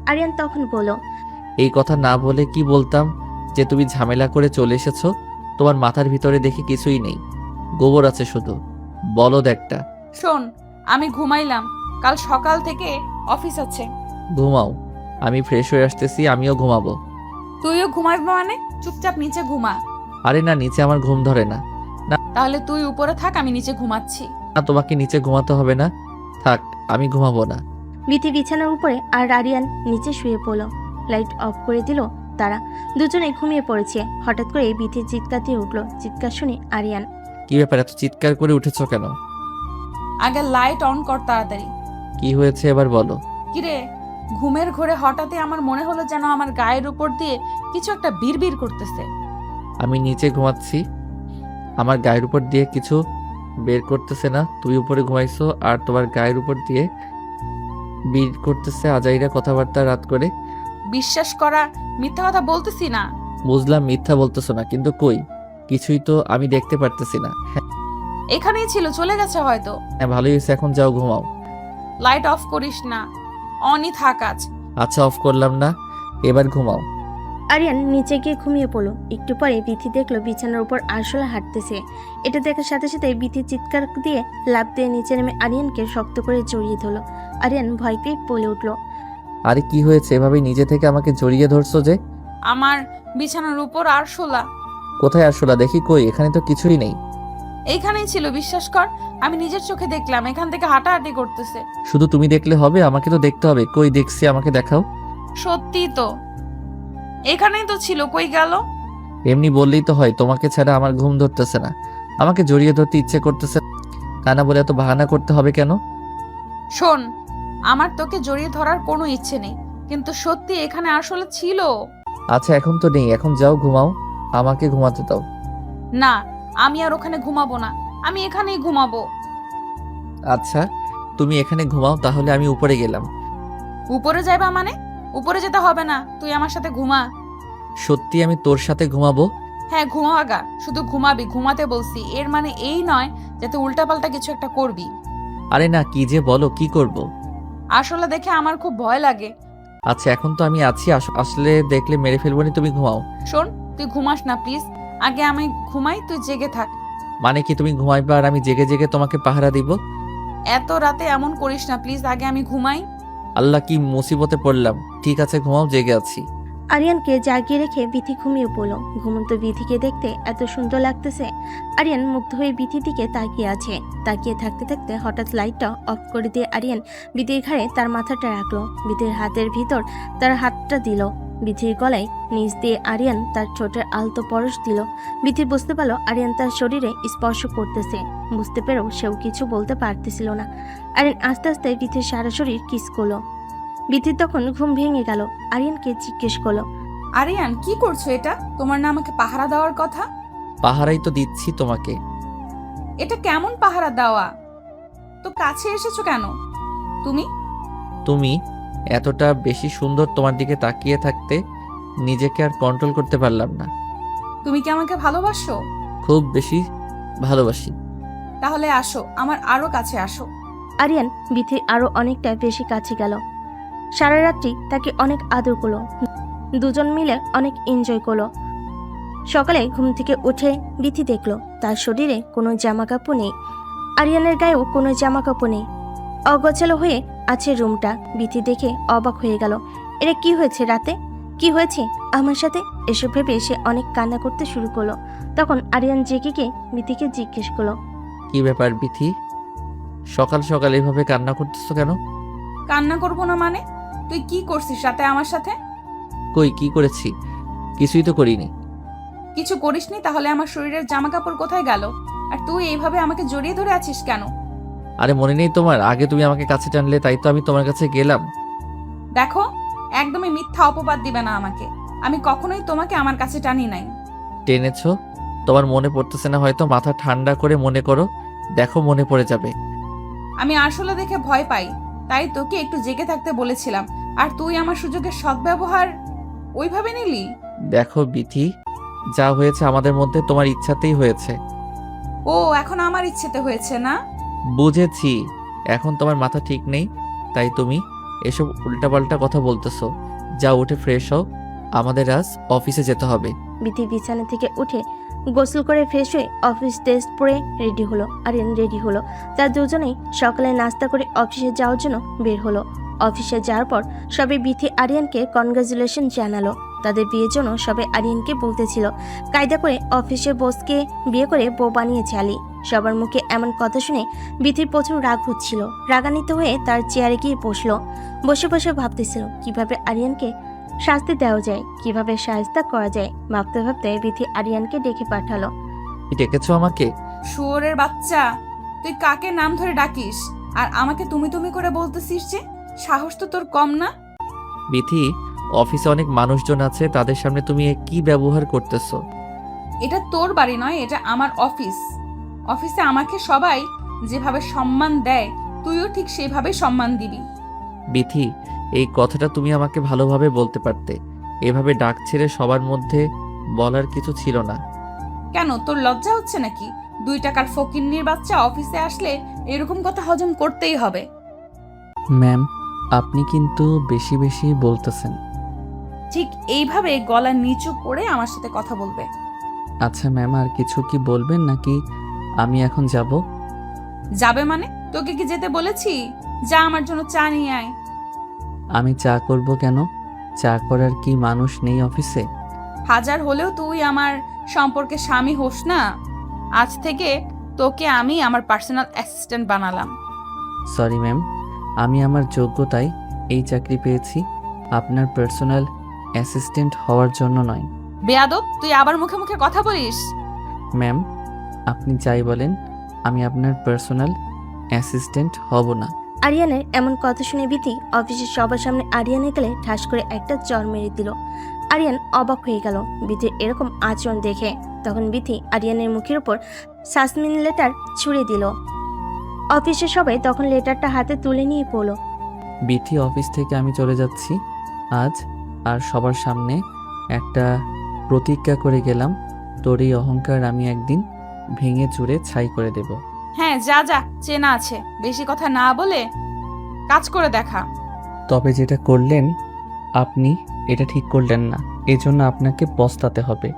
আরিয়ান তখন বলো, এই কথা না বলে কি বলতাম যে তুমি ঝামেলা করে চলে এসেছো? তোমার মাথার ভিতরে দেখি কিছুই নেই, গোবর আছে শুধু, বলদ একটা। শোন, আমি ঘুমাইলাম, কাল সকাল থেকে অফিস আছে। ঘুমাও, আমি ফ্রেশ হয়ে আসতেছি, আমিও ঘুমাবো। তুইও ঘুমাবি মানে? চুপচাপ নিচে ঘুমা। আরে না, নিচে আমার ঘুম ধরে না। তাহলে তুই উপরে থাক, আমি নিচে ঘুমাচ্ছি। না, তোমাকে নিচে ঘুমাতে হবে না, থাক, আমি ঘুমাবো না। বিথি বিছানার উপরে আর আরিয়ান নিচে শুয়ে পড়লো। লাইট অফ করে দিল তারা। দুজনে ঘুমিয়ে পড়েছে। হঠাৎ করে বিথির চিৎকার দিয়ে উঠলো। চিৎকার শুনে আরিয়ান, কি ব্যাপার, এত চিৎকার করে উঠেছো কেন? আগে লাইট অন কর তাড়াতাড়ি। কি হয়েছে এবার বলো। কিরে, ঘুমের ঘোরে হঠাৎই আমার মনে হলো যেন আমার গায়ের উপর দিয়ে কিছু একটা বিড়বিড় করতেছে। আমি নিচে ঘুমাচ্ছি, আমার গায়ের উপর দিয়ে কিছু বের করতেছে না। তুই উপরে ঘুমাইছো আর তোমার গায়ের উপর দিয়ে বের করতেছে আজাইরা কথাবার্তা রাত করে। বিশ্বাস করা, মিথ্যা কথা বলতেছি না। বুঝলাম মিথ্যা বলতেছো না, কিন্তু কই কিছুই তো আমি দেখতে পারতেছি না। এখানেই ছিল, চলে গেছে হয়তো। হ্যাঁ ভালোই হয়েছে, এখন যাও ঘুমাও। লাইট অফ করিস না, অনই থাক আজ। আচ্ছা অফ করলাম না, এবার ঘুমাও। আরিয়ান নিচে গিয়ে ঘুমিয়ে পড়লো। একটু পরে বিথি দেখলো বিছানার উপর আরশোলা হাঁটতেছে। এটা দেখার সাথে সাথে বিথি চিৎকার দিয়ে লাফ দিয়ে নিচে নেমে আরিয়ানকে শক্ত করে জড়িয়ে ধরলো। আরিয়ান ভয় পেয়ে বলে উঠলো, আরে কি হয়েছে, এভাবে নিজে থেকে আমাকে জড়িয়ে ধরছো যে? আমার বিছানার উপর আরশোলা। কোথায় আসলা দেখি, কই এখানে তো কিছুই নেই। এইখানেই ছিল, বিশ্বাস কর। আমি নিজের চোখে দেখলাম, এখান থেকে হাঁটাহাঁটি করতেছে। শুধু তুমি দেখলে হবে, আমাকে তো দেখতে হবে। কই দেখছি, আমাকে দেখাও। সত্যি তো, এখানেই তো ছিল, কই গেল? এমনি বললেই তো হয়, তোমাকে ছাড়া আমার ঘুম ধরতেছে না, আমাকে জড়িয়ে ধরতে ইচ্ছে করতেছে কানা বলে এত বাহানা করতে হবে কেন? শোন, আমার তোকে জড়িয়ে ধরার কোনো ইচ্ছে নেই, কিন্তু সত্যি এখানে আসলে ছিল। আচ্ছা এখন তো নেই, এখন যাও ঘুমাও, আমাকে ঘুমাতে দাও। না, আমি আর ওখানে ঘুমাবো না, আমি এখানেই ঘুমাবো। আচ্ছা তুমি এখানে ঘুমাও, তাহলে আমি উপরে গেলাম। উপরে যাইবা মানে? উপরে যেতে হবে না, তুই আমার সাথে ঘুমা। সত্যি আমি তোর সাথে ঘুমাবো? হ্যাঁ ঘুমাগা, শুধু ঘুমাবি, ঘুমাতে বলছি। এর মানে এই নয় যাতে উল্টাপাল্টা কিছু একটা করবি। আরে না, কি যে বলো, কি করব? আসলে দেখে আমার খুব ভয় লাগে। আচ্ছা এখন তো আমি আছি, আসলে দেখলে মেরে ফেলবো নি, তুমি ঘুমাও। শোন, তুই ঘুমাস না প্লিজ, আগে আমি ঘুমাই, তুই জেগে থাক। মানে কি তুমি ঘুমাইবা আর আমি জেগে জেগে তোমাকে পাহারা দিব? এত রাতে এমন করিস না প্লিজ, আগে আমি ঘুমাই। আল্লাহ কি মুসিবতে পড়লাম। ঠিক আছে ঘুমাও, জেগে আছি। আরিয়ানকে জাগিয়ে রেখে বিথি ঘুমিয়ে পড়লো। ঘুমন্ত বিথিকে দেখতে এত সুন্দর লাগতেছে। আরিয়ান মুগ্ধ হয়ে বিথির দিকে তাকিয়ে আছে। তাকিয়ে থাকতে থাকতে হঠাৎ লাইটটা অফ করে দিয়ে আরিয়ান বিথির ঘাড়ে তার মাথাটা রাখলো। বিথির হাতের ভিতর তার হাতটা দিল। বিথির গলায় নিচ দিয়ে আরিয়ান তার ঠোঁটের আলতো পরশ দিল। বিথি বুঝতে পারলো আরিয়ান তার শরীরে স্পর্শ করতেছে। বুঝতে পেরেও সেও কিছু বলতে পারতেছিল না। আরিয়ান আস্তে আস্তে বিথির সারা শরীর কিস করলো। বিথির তখন ঘুম ভেঙে গেল। আরিয়ানকে জিজ্ঞেস করলো, আরিয়ান কি করছো এটা? তোমার না আমাকে পাহারা দেওয়ার কথা? পাহারাই তো দিচ্ছি তোমাকে। এটা কেমন পাহারা দেওয়া? তো কাছে এসেছো কেন তুমি? তুমি এতটা বেশি সুন্দর, তোমার দিকে তাকিয়ে থাকতে নিজেকে আর কন্ট্রোল করতে পারলাম না। তুমি কি আমাকে ভালোবাসো? খুব বেশি ভালোবাসি। তাহলে আসো, আমার আরো কাছে আসো। আরিয়ান বিথির আরো অনেকটা বেশি কাছে গেল। সারা রাত্রি তাকে অনেক আদর করলো। দুজন মিলে অনেক এনজয় করলো। সকালে ঘুম থেকে উঠে বিথি দেখলো তার শরীরে কোনো জামা কাপড় নেই। আরিয়ানের গায়েও কোনো জামা কাপড় নেই। অগোছালো হয়ে আছে রুমটা। বিথি দেখে অবাক হয়ে গেল। এটা কি হয়েছে রাতে? কি হয়েছে আমার সাথে? এসব ভেবে সে অনেক কান্না করতে শুরু করলো। তখন আরিয়ান জেগে গিয়ে বিথিকে জিজ্ঞেস করলো, কি ব্যাপার বিথি, সকাল সকাল এভাবে কান্না করতেছো কেন? কান্না করবো না মানে? তুই কি করছিস রাতে আমার সাথে? কই কি করেছি, কিছুই তো করিনি। কিছু করিসনি? তাহলে আমার শরীরের জামা কাপড় কোথায় গেল? আর তুই এইভাবে আমাকে জড়িয়ে ধরে আছিস কেন? আরে মনে নেই তোমার, আগে তুমি আমাকে কাছে টানলে তাই তো আমি তোমার কাছে গেলাম। দেখো, একদমই মিথ্যা অপবাদ দিবে না আমাকে। আমি কখনোই তোমাকে আমার কাছে টানি নাই। টেনেছো? তোমার মনে পড়তেছে না হয়তো, মাথা ঠান্ডা করে মনে করো, দেখো মনে পড়ে যাবে। আমি আসলে দেখে ভয় পাই, তাই তোকে একটু জেগে থাকতে বলেছিলাম। আর তুই আমার সুযোগের সদ্ব্যবহার ওইভাবে নিলি। দেখো বিথি, যা হয়েছে আমাদের মধ্যে তোমার ইচ্ছাতেই হয়েছে। ও এখন আমার ইচ্ছেতে হয়েছে না? বুঝেছি, এখন তোমার মাথা ঠিক নেই, তাই তুমি এসব উল্টাপাল্টা কথা বলতেছো। যা উঠে ফ্রেশ হও, আমাদের আজ অফিসে যেতে হবে। বিথি বিছানা থেকে উঠে গোসল করে ফ্রেশ হয়ে অফিস ড্রেস পরে রেডি হলো। আরিয়ান রেডি হলো। তার দুজনেই সকালে নাস্তা করে অফিসে যাওয়ার জন্য বের হলো। অফিসে যাওয়ার পর সবে বিথি আরিয়ানকে কনগ্রাচুলেশন জানালো। তাদের বিয়ের জন্য সবে আরিয়ানকে বলতেছিল কায়দা করে অফিসে বসকে বিয়ে করে বউ বানিয়েছে আলী। সবার মুখে এমন কথা শুনে বিথির প্রচুর রাগ হচ্ছিল। রাগান্বিত হয়ে তার চেয়ারে গিয়ে বসলো। বসে বসে ভাবতেছিল কিভাবে আরিয়ানকে শাস্তি দেওয়া যায়, কিভাবে সাহায্য করা যায়। ভাবতে ভাবতে বিথি আরিয়ানকে ডেকে পাঠালো। কি ডেকেছো আমাকে? শুয়োরের বাচ্চা, তুই কাকে নাম ধরে ডাকিস আর আমাকে তুমি তুমি করে বলতেছিস যে? সাহস তো তোর কম না? বিথি, অফিসে অনেক মানুষজন আছে, তাদের সামনে তুমি এ কি ব্যবহার করতেছো? এটা তোর বাড়ি নয়, এটা আমার অফিস। অফিসে আমাকে সবাই যেভাবে সম্মান দেয় তুইও ঠিক সেভাবে সম্মান দিবি। বিথি, এই কথাটা তুমি আমাকে ভালোভাবে বলতে পারতে। এভাবে ডাক ছেড়ে সবার মধ্যে বলার কিছু ছিল না। কেন, তোর লজ্জা হচ্ছে নাকি? 2 টাকার ফকিন্নির বাচ্চা অফিসে আসলে এরকম কথা হজম করতেই হবে। ম্যাম, আপনি কিন্তু বেশি বেশি বলতেছেন। ঠিক এইভাবে গলা নিচু করে আমার সাথে কথা বলবে। আচ্ছা ম্যাম, আর কিছু কি বলবেন নাকি আমি এখন যাব? যাবে মানে? তোকে কি যেতে বলেছি? যা, আমার জন্য চা নিয়ে আয়। আমি চা করব কেন? চা করার কি মানুষ নেই অফিসে? হাজার হলেও তুই আমার সম্পর্কে স্বামী হোস না। আজ থেকে তোকে আমি আমার পার্সোনাল অ্যাসিস্ট্যান্ট বানালাম। সরি ম্যাম, আমি আমার যোগ্যতায় এই চাকরি পেয়েছি, আপনার পার্সোনাল অ্যাসিস্ট্যান্ট হওয়ার জন্য নয়। বেয়াদব, তুই আবার মুখে মুখে কথা বলিস। ম্যাম, আপনি যাই বলেন, আমি আপনার পার্সোনাল অ্যাসিস্ট্যান্ট হব না। আরিয়ানের এমন কথা শুনে বিথি অফিসের সবার সামনে আরিয়ানের গেলে ঠাস করে একটা চর মেরে দিল। আরিয়ান অবাক হয়ে গেল বিথির এরকম আচরণ দেখে। তখন বিথি আরিয়ানের মুখের উপর সাসমিন লেটার ছুঁড়ে দিল। অফিসের সবাই তখন লেটারটা হাতে তুলে নিয়ে পড়ল। বিথি, অফিস থেকে আমি চলে যাচ্ছি আজ। আর সবার সামনে একটা প্রতিজ্ঞা করে গেলাম, তোর এই অহংকার আমি একদিন ভেঙে চুরে ছাই করে দেব। হ্যাঁ, যা যা, চেনা আছে। বেশি কথা না বলে কাজ করে দেখা। তবে যেটা করলেন আপনি, এটা ঠিক করলেন না, এজন্য আপনাকে পস্তাতে হবে।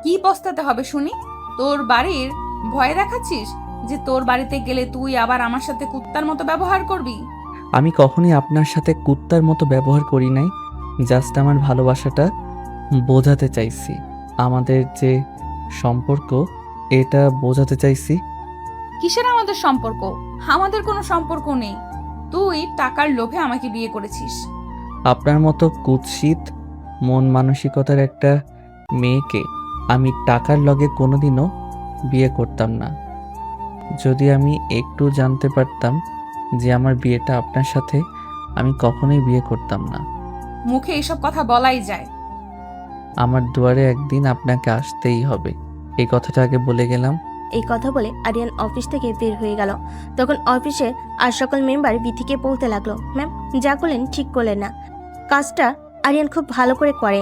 কি পস্তাতে হবে শুনি? তোর বাড়ির ভয় দেখাচ্ছিস যে তোর বাড়িতে গেলে তুই আবার আমার সাথে কুত্তার মতো ব্যবহার করবি? আমি কখনোই আপনার সাথে কুত্তার মতো ব্যবহার করি নাই, জাস্ট আমার ভালোবাসাটা বোঝাতে চাইছি। আমাদের যে সম্পর্ক, এটা বোঝাতে চাইছি। কিসের আমাদের সম্পর্ক? আমাদের কোনো সম্পর্ক নেই। তুই টাকার লোভে আমাকে বিয়ে করেছিস। আপনার মতো কুৎসিত মন মানসিকতার একটা মেয়েকে আমি টাকার লগে কোনোদিনও বিয়ে করতাম না। যদি আমি একটু জানতে পারতাম যে আমার বিয়েটা আপনার সাথে, আমি কখনোই বিয়ে করতাম না। মুখে এইসব কথা বলাই যায়। আমার দুয়ারে একদিন আপনাকে আসতেই হবে, এই কথাটা আগে বলে গেলাম। এই কথা বলে আরিয়ান অফিস থেকে বের হয়ে গেল। তখন অফিসের আর সকল মেম্বার বিথিকে বলতে লাগলো, ম্যাম যা করলেন ঠিক করলেন না। কাজটা আরিয়ান খুব ভালো করে করে,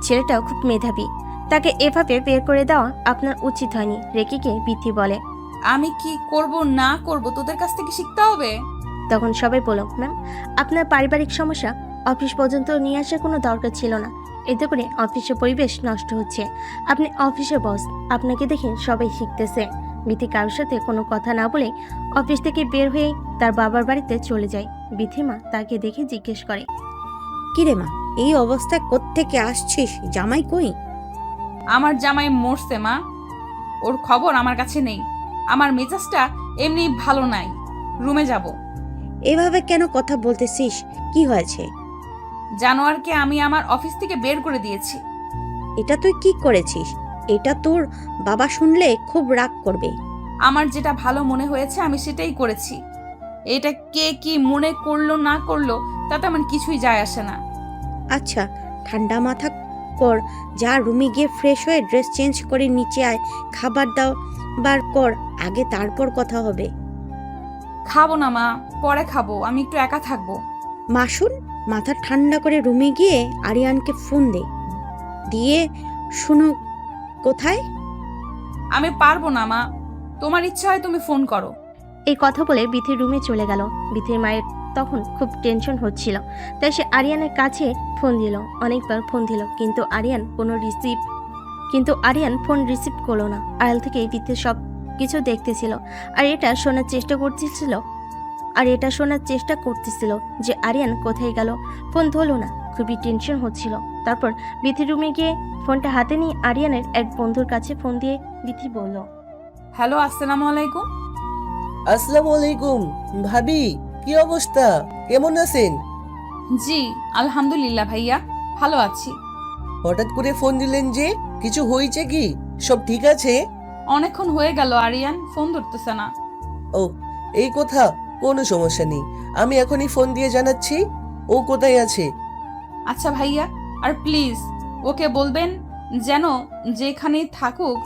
ছেলেটাও খুব মেধাবী, তাকে এভাবে বের করে দেওয়া আপনার উচিত হয়নি। রেকিকে বিথি বলে। আমি কি করব না করব তোদের কাছ থেকে শিখতে হবে। তখন সবাই বলল, ম্যাম আপনার পারিবারিক সমস্যা অফিস পর্যন্ত নিয়ে আসার কোনো দরকার ছিল না। এতে করে অফিসের পরিবেশ নষ্ট হচ্ছে। আপনি অফিসের বস, আপনাকে দেখে সবাই শিখতেছে। বিথি কারোর সাথে কোনো কথা না বলে অফিস থেকে বের হয়ে তার বাবার বাড়িতে চলে যায়। বিথি মা তাকে দেখে জিজ্ঞেস করে, কিরে মা, এই অবস্থায় কোত্থেকে আসছিস? জামাই কই? আমার জামাই মরছে মা, ওর খবর আমার কাছে নেই। আমার মেজাজটা এমনি ভালো নাই, রুমে যাব। এভাবে কেন কথা বলতেছিস? কি হয়েছে? জানোয়ারকে আমি আমার অফিস থেকে বের করে দিয়েছি। এটা তুই কি করেছিস? এটা তোর বাবা শুনলে খুব রাগ করবে। আমার যেটা ভালো মনে হয়েছে আমি সেটাই করেছি। এটা কে কি মনে করলো না করলো তাতে আমার কিছুই যায় আসে না। আচ্ছা, ঠান্ডা মাথা কর, যা রুমে গিয়ে ফ্রেশ হয়ে ড্রেস চেঞ্জ করে নিচে আয়, খাবার দাও বার কর আগে, তারপর কথা হবে। খাবো না মা, পরে খাবো, আমি একটু একা থাকবো। মাসুন, মাথা ঠান্ডা করে রুমে গিয়ে আরিয়ানকে ফোন দে, দিয়ে শুনো কোথায়। আমি পারবো না মা, তোমার ইচ্ছা হয় তুমি ফোন করো। এই কথা বলে বিথির রুমে চলে গেল। বিথির মায়ের তখন খুব টেনশন হচ্ছিল, তাই সে আরিয়ানের কাছে ফোন দিল। অনেকবার ফোন দিল, কিন্তু আরিয়ান ফোন রিসিভ করলো না। আড়াল থেকে বিথির সব কিছু দেখতেছিল আর এটা শোনার চেষ্টা করতেছিল যে আরিয়ান কোথায় গেল। ফোন ধরলো না, খুবই টেনশন হচ্ছিল। তারপর বিথির রুমে গিয়ে ফোনটা হাতে নিয়ে আরিয়ানের এক বন্ধুর কাছে ফোন দিয়ে বিথি বলল, হ্যালো, আসসালামু আলাইকুম। আসসালামু আলাইকুম ভাবি, কি অবস্থা, কেমন আছেন? জি আলহামদুলিল্লাহ ভাইয়া, ভালো আছি। হঠাৎ করে ফোন দিলেন যে, কিছু হয়েছে কি? সব ঠিক আছে? অনেকক্ষণ হয়ে গেল আরিয়ান ফোন ধরতেছে না। ও, এই কথা, কোনো সমস্যা নেই, আমি এখনই ফোন দিয়ে জানাচ্ছি ও কোথায় আছে। আচ্ছা ভাইয়া, আর প্লিজ ওকে বলবেন যেন যেখানেই থাকুক,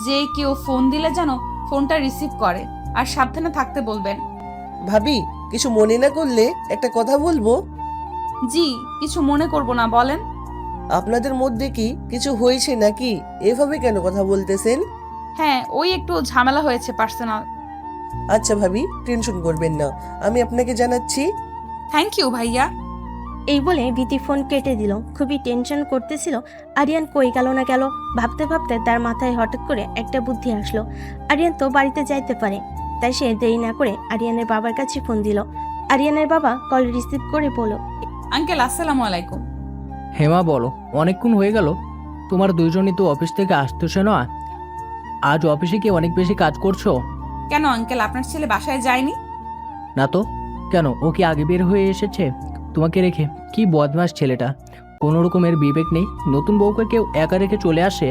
যে কেউ ফোন দিলে যেন ফোনটা রিসিভ করে, আর সাবধানে থাকতে বলবেন। ভাবি, কিছু মনে না করলে একটা কথা বলবো। জি, কিছু মনে করব না, বলেন। আপনাদের মধ্যে কি কিছু হয়েছে নাকি? এভাবে কেন কথা বলতেছেন? হ্যাঁ, ওই একটু ঝামেলা হয়েছে পার্সোনাল। আচ্ছা ভাবি, টেনশন করবেন না, আমি আপনাকে জানাচ্ছি। থ্যাংক ইউ ভাইয়া। এই বলে ভীতি ফোন কেটে দিল। খুবই টেনশন করতেছিল আরিয়ান কই গেল না গেল। ভাবতে ভাবতে তার মাথায় হঠাৎ করে একটা বুদ্ধি আসলো। আরিয়ান তো বাড়িতে যাইতে পারে, তাই সে দেরি না করে আরিয়ানের বাবার কাছে ফোন দিল। আরিয়ানের বাবা কল রিসিভ করে বলল, আঙ্কেল আসসালামু আলাইকুম। হেমা বলো, অনেকক্ষণ হয়ে গেল, তোমার দুইজনই তো অফিস থেকে আসতেছে না? আজ অফিসে কি অনেক বেশি কাজ করছো? কেন আঙ্কেল, আপনার ছেলে বাসায় যায়নি? না তো, কেন ও কি আগে বের হয়ে এসেছে তোমাকে রেখে? কি বদমাস ছেলেটা, কোনো রকমের বিবেক নেই। নতুন বউকে কেউ একা রেখে চলে আসে?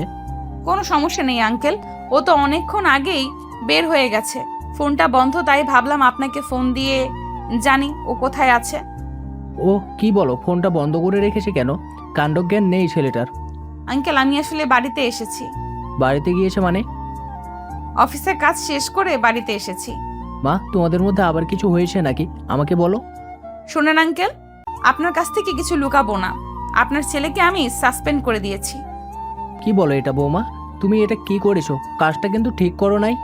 কোনো সমস্যা নেই আঙ্কেল, ও তো অনেকক্ষণ আগেই বের হয়ে গেছে। ফোনটা বন্ধ, তাই ভাবলাম আপনাকে ফোন দিয়ে জানি ও কোথায় আছে। ও কি বলো, ফোনটা বন্ধ করে রেখেছে কেন? কাণ্ডজ্ঞান নেই ছেলেটার। আঙ্কেল, আমি আসলে বাড়িতে এসেছি। বাড়িতে গিয়েছে মানে? অফিসের কাজ শেষ করে বাড়িতে এসেছি। মা, তোমাদের মধ্যে আবার কিছু হয়েছে নাকি? আমাকে বলো। শোনেন আঙ্কেল, আপনার কাছ থেকে কিছু লুকাবো না। আপনার ছেলেকে আমি সাসপেন্ড করে দিয়েছি। কি বলো এটা বৌমা? তুমি এটা কি করেছো? কাজটা কিন্তু ঠিক করো নাই।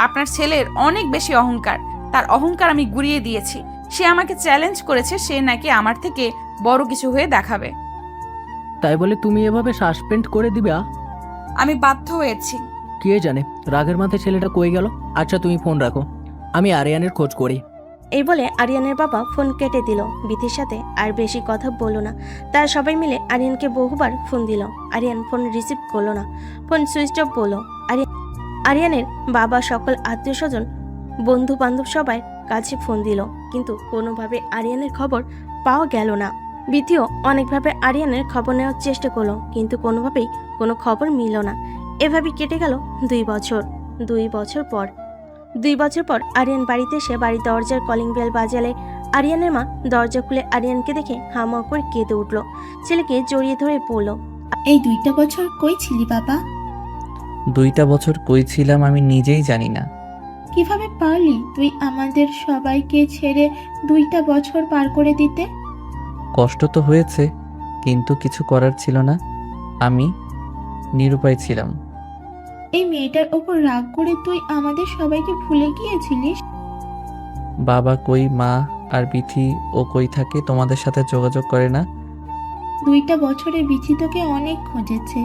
আপনার ছেলের অনেক বেশি অহংকার, তার অহংকার আমি গুড়িয়ে দিয়েছি। সে আমাকে চ্যালেঞ্জ করেছে, সে নাকি আমার থেকে বড় কিছু হয়ে দেখাবে। তাই বলে তুমি এভাবে সাসপেন্ড করে দিবা? আমি বাধ্য হয়েছি। কে জানে রাগের মাথায় ছেলেটা কই গেল। আচ্ছা তুমি ফোন রাখো, আমি আরিয়ানের খোঁজ করি। এই বলে আরিয়ানের বাবা ফোন কেটে দিল। বিথির সাথে আর বেশি কথা বলল না। তারা সবাই মিলে আরিয়ানকে বহুবার ফোন দিল। আরিয়ান ফোন রিসিভ করলো না, ফোন সুইচ অফ বলল। আরিয়ানের বাবা সকল আত্মীয় স্বজন, বন্ধু বান্ধব সবাই কাছে ফোন দিল, কিন্তু কোনোভাবে আরিয়ানের খবর পাওয়া গেল না। বিথিও অনেকভাবে আরিয়ানের খবর নেওয়ার চেষ্টা করলো, কিন্তু কোনোভাবেই কোনো খবর মিলল না। এভাবে কেটে গেল 2 বছর। 2 বছর পর আরিয়ান বাড়িতে এসে বাড়ির দরজার কলিং বেল বাজালে আরিয়ানের মা দরজা খুলে আরিয়ানকে দেখে হামা করে কেঁদে উঠল। ছেলেকে জড়িয়ে ধরে বলল, এই 2টা বছর কই ছিলি বাবা? 2টা বছর কই ছিলাম আমি নিজেই জানি না। কিভাবে পারলি তুই আমাদের সবাইকে ছেড়ে 2টা বছর পার করে দিতে? কষ্ট তো হয়েছে, কিন্তু কিছু করার ছিল না। আমি নিরুপায় ছিলাম। এই মেয়েটার ওপর রাগ করে তুই আমাদের সবাইকে ভুলে গিয়েছিলিস? বাবা কই, মা আর বিথি ও কই থাকে, তোমাদের সাথে যোগাযোগ করে না? 2টা বছরে বিথি তোকে অনেক খুঁজেছে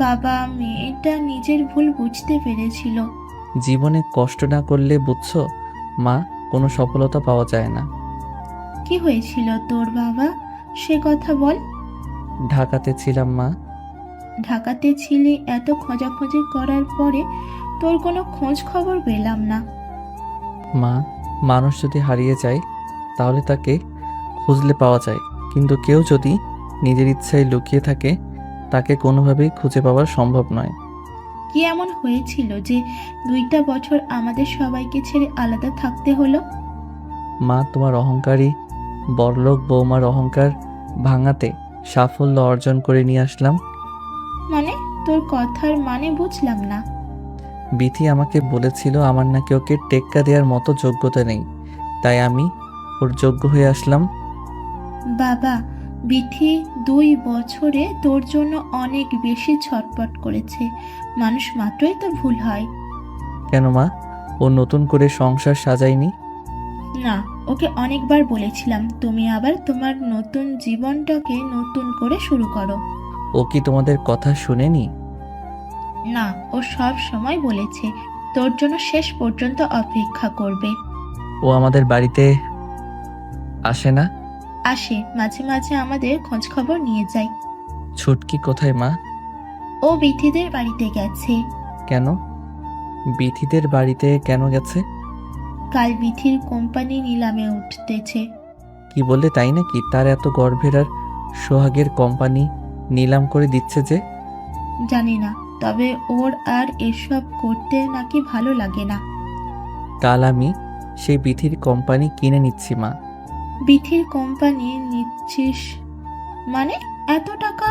বাবা। মেয়েটা নিজের ভুল বুঝতে পেরেছিল। জীবনে কষ্ট না করলে বুঝছো মা, কোনো সফলতা পাওয়া যায় না। কি হয়েছিল তোর বাবা, সে কথা বল। ঢাকাতে ছিলাম মা। ঢাকাতে ছিলি, এত খোঁজাখুঁজি করার পরে তোর কোনো খোঁজ খবর পেলাম না। মা, মানুষ যদি হারিয়ে যায় তাহলে তাকে খুঁজলে পাওয়া যায়, কিন্তু কেউ যদি নিজের ইচ্ছায় লুকিয়ে থাকে তাকে কোনোভাবেই খুঁজে পাওয়া সম্ভব নয়। কি এমন হয়েছিল যে 2টা বছর আমাদের সবাইকে ছেড়ে আলাদা থাকতে হলো? মা, তোমার অহংকারী বড়লোক বৌমার অহংকার ভাঙাতে সাফল্য অর্জন করে নিয়ে আসলাম। মানে তোর কথার মানে বুঝলাম না। বিথি আমাকে বলেছিল আমার নাকি ওকে টেক্কা দেওয়ার মতো যোগ্যতা নেই, তাই আমি ওর যোগ্য হয়ে আসলাম। বাবা, বিথি 2 বছরে তোর জন্য অনেক বেশি ছটপট করেছে। মানুষ মাত্রই তো ভুল হয়। কেন মা, ও নতুন করে সংসার সাজায়নি? না, ওকে অনেকবার বলেছিলাম তুমি আবার তোমার নতুন জীবনটাকে নতুন করে শুরু করো। ও কি তোমাদের কথা শুনেনি? না, ও সব সময় বলেছে তোর জন্য শেষ পর্যন্ত অপেক্ষা করবে। ও আমাদের বাড়িতে আসে না? আসে, মাঝে মাঝে আমাদের খোঁজ খবর নিয়ে যায়। ছুটকি কোথায় মা? ও বিথিদের বাড়িতে গেছে। কেন? বিথিদের বাড়িতে কেন গেছে? কাল বিথির কোম্পানি নিলামে উঠতেছে। কি বললে, তাই নাকি? তার এত গর্ভের আর সোহাগের কোম্পানি নিলাম করে দিচ্ছে যে? জানি না, তবে ওর আর এসব করতে নাকি ভালো লাগে না। কাল আমি সেই বিথির কোম্পানি কিনে নিচ্ছি মা। বিথির কোম্পানি নিচ্ছিস? মানে এত টাকা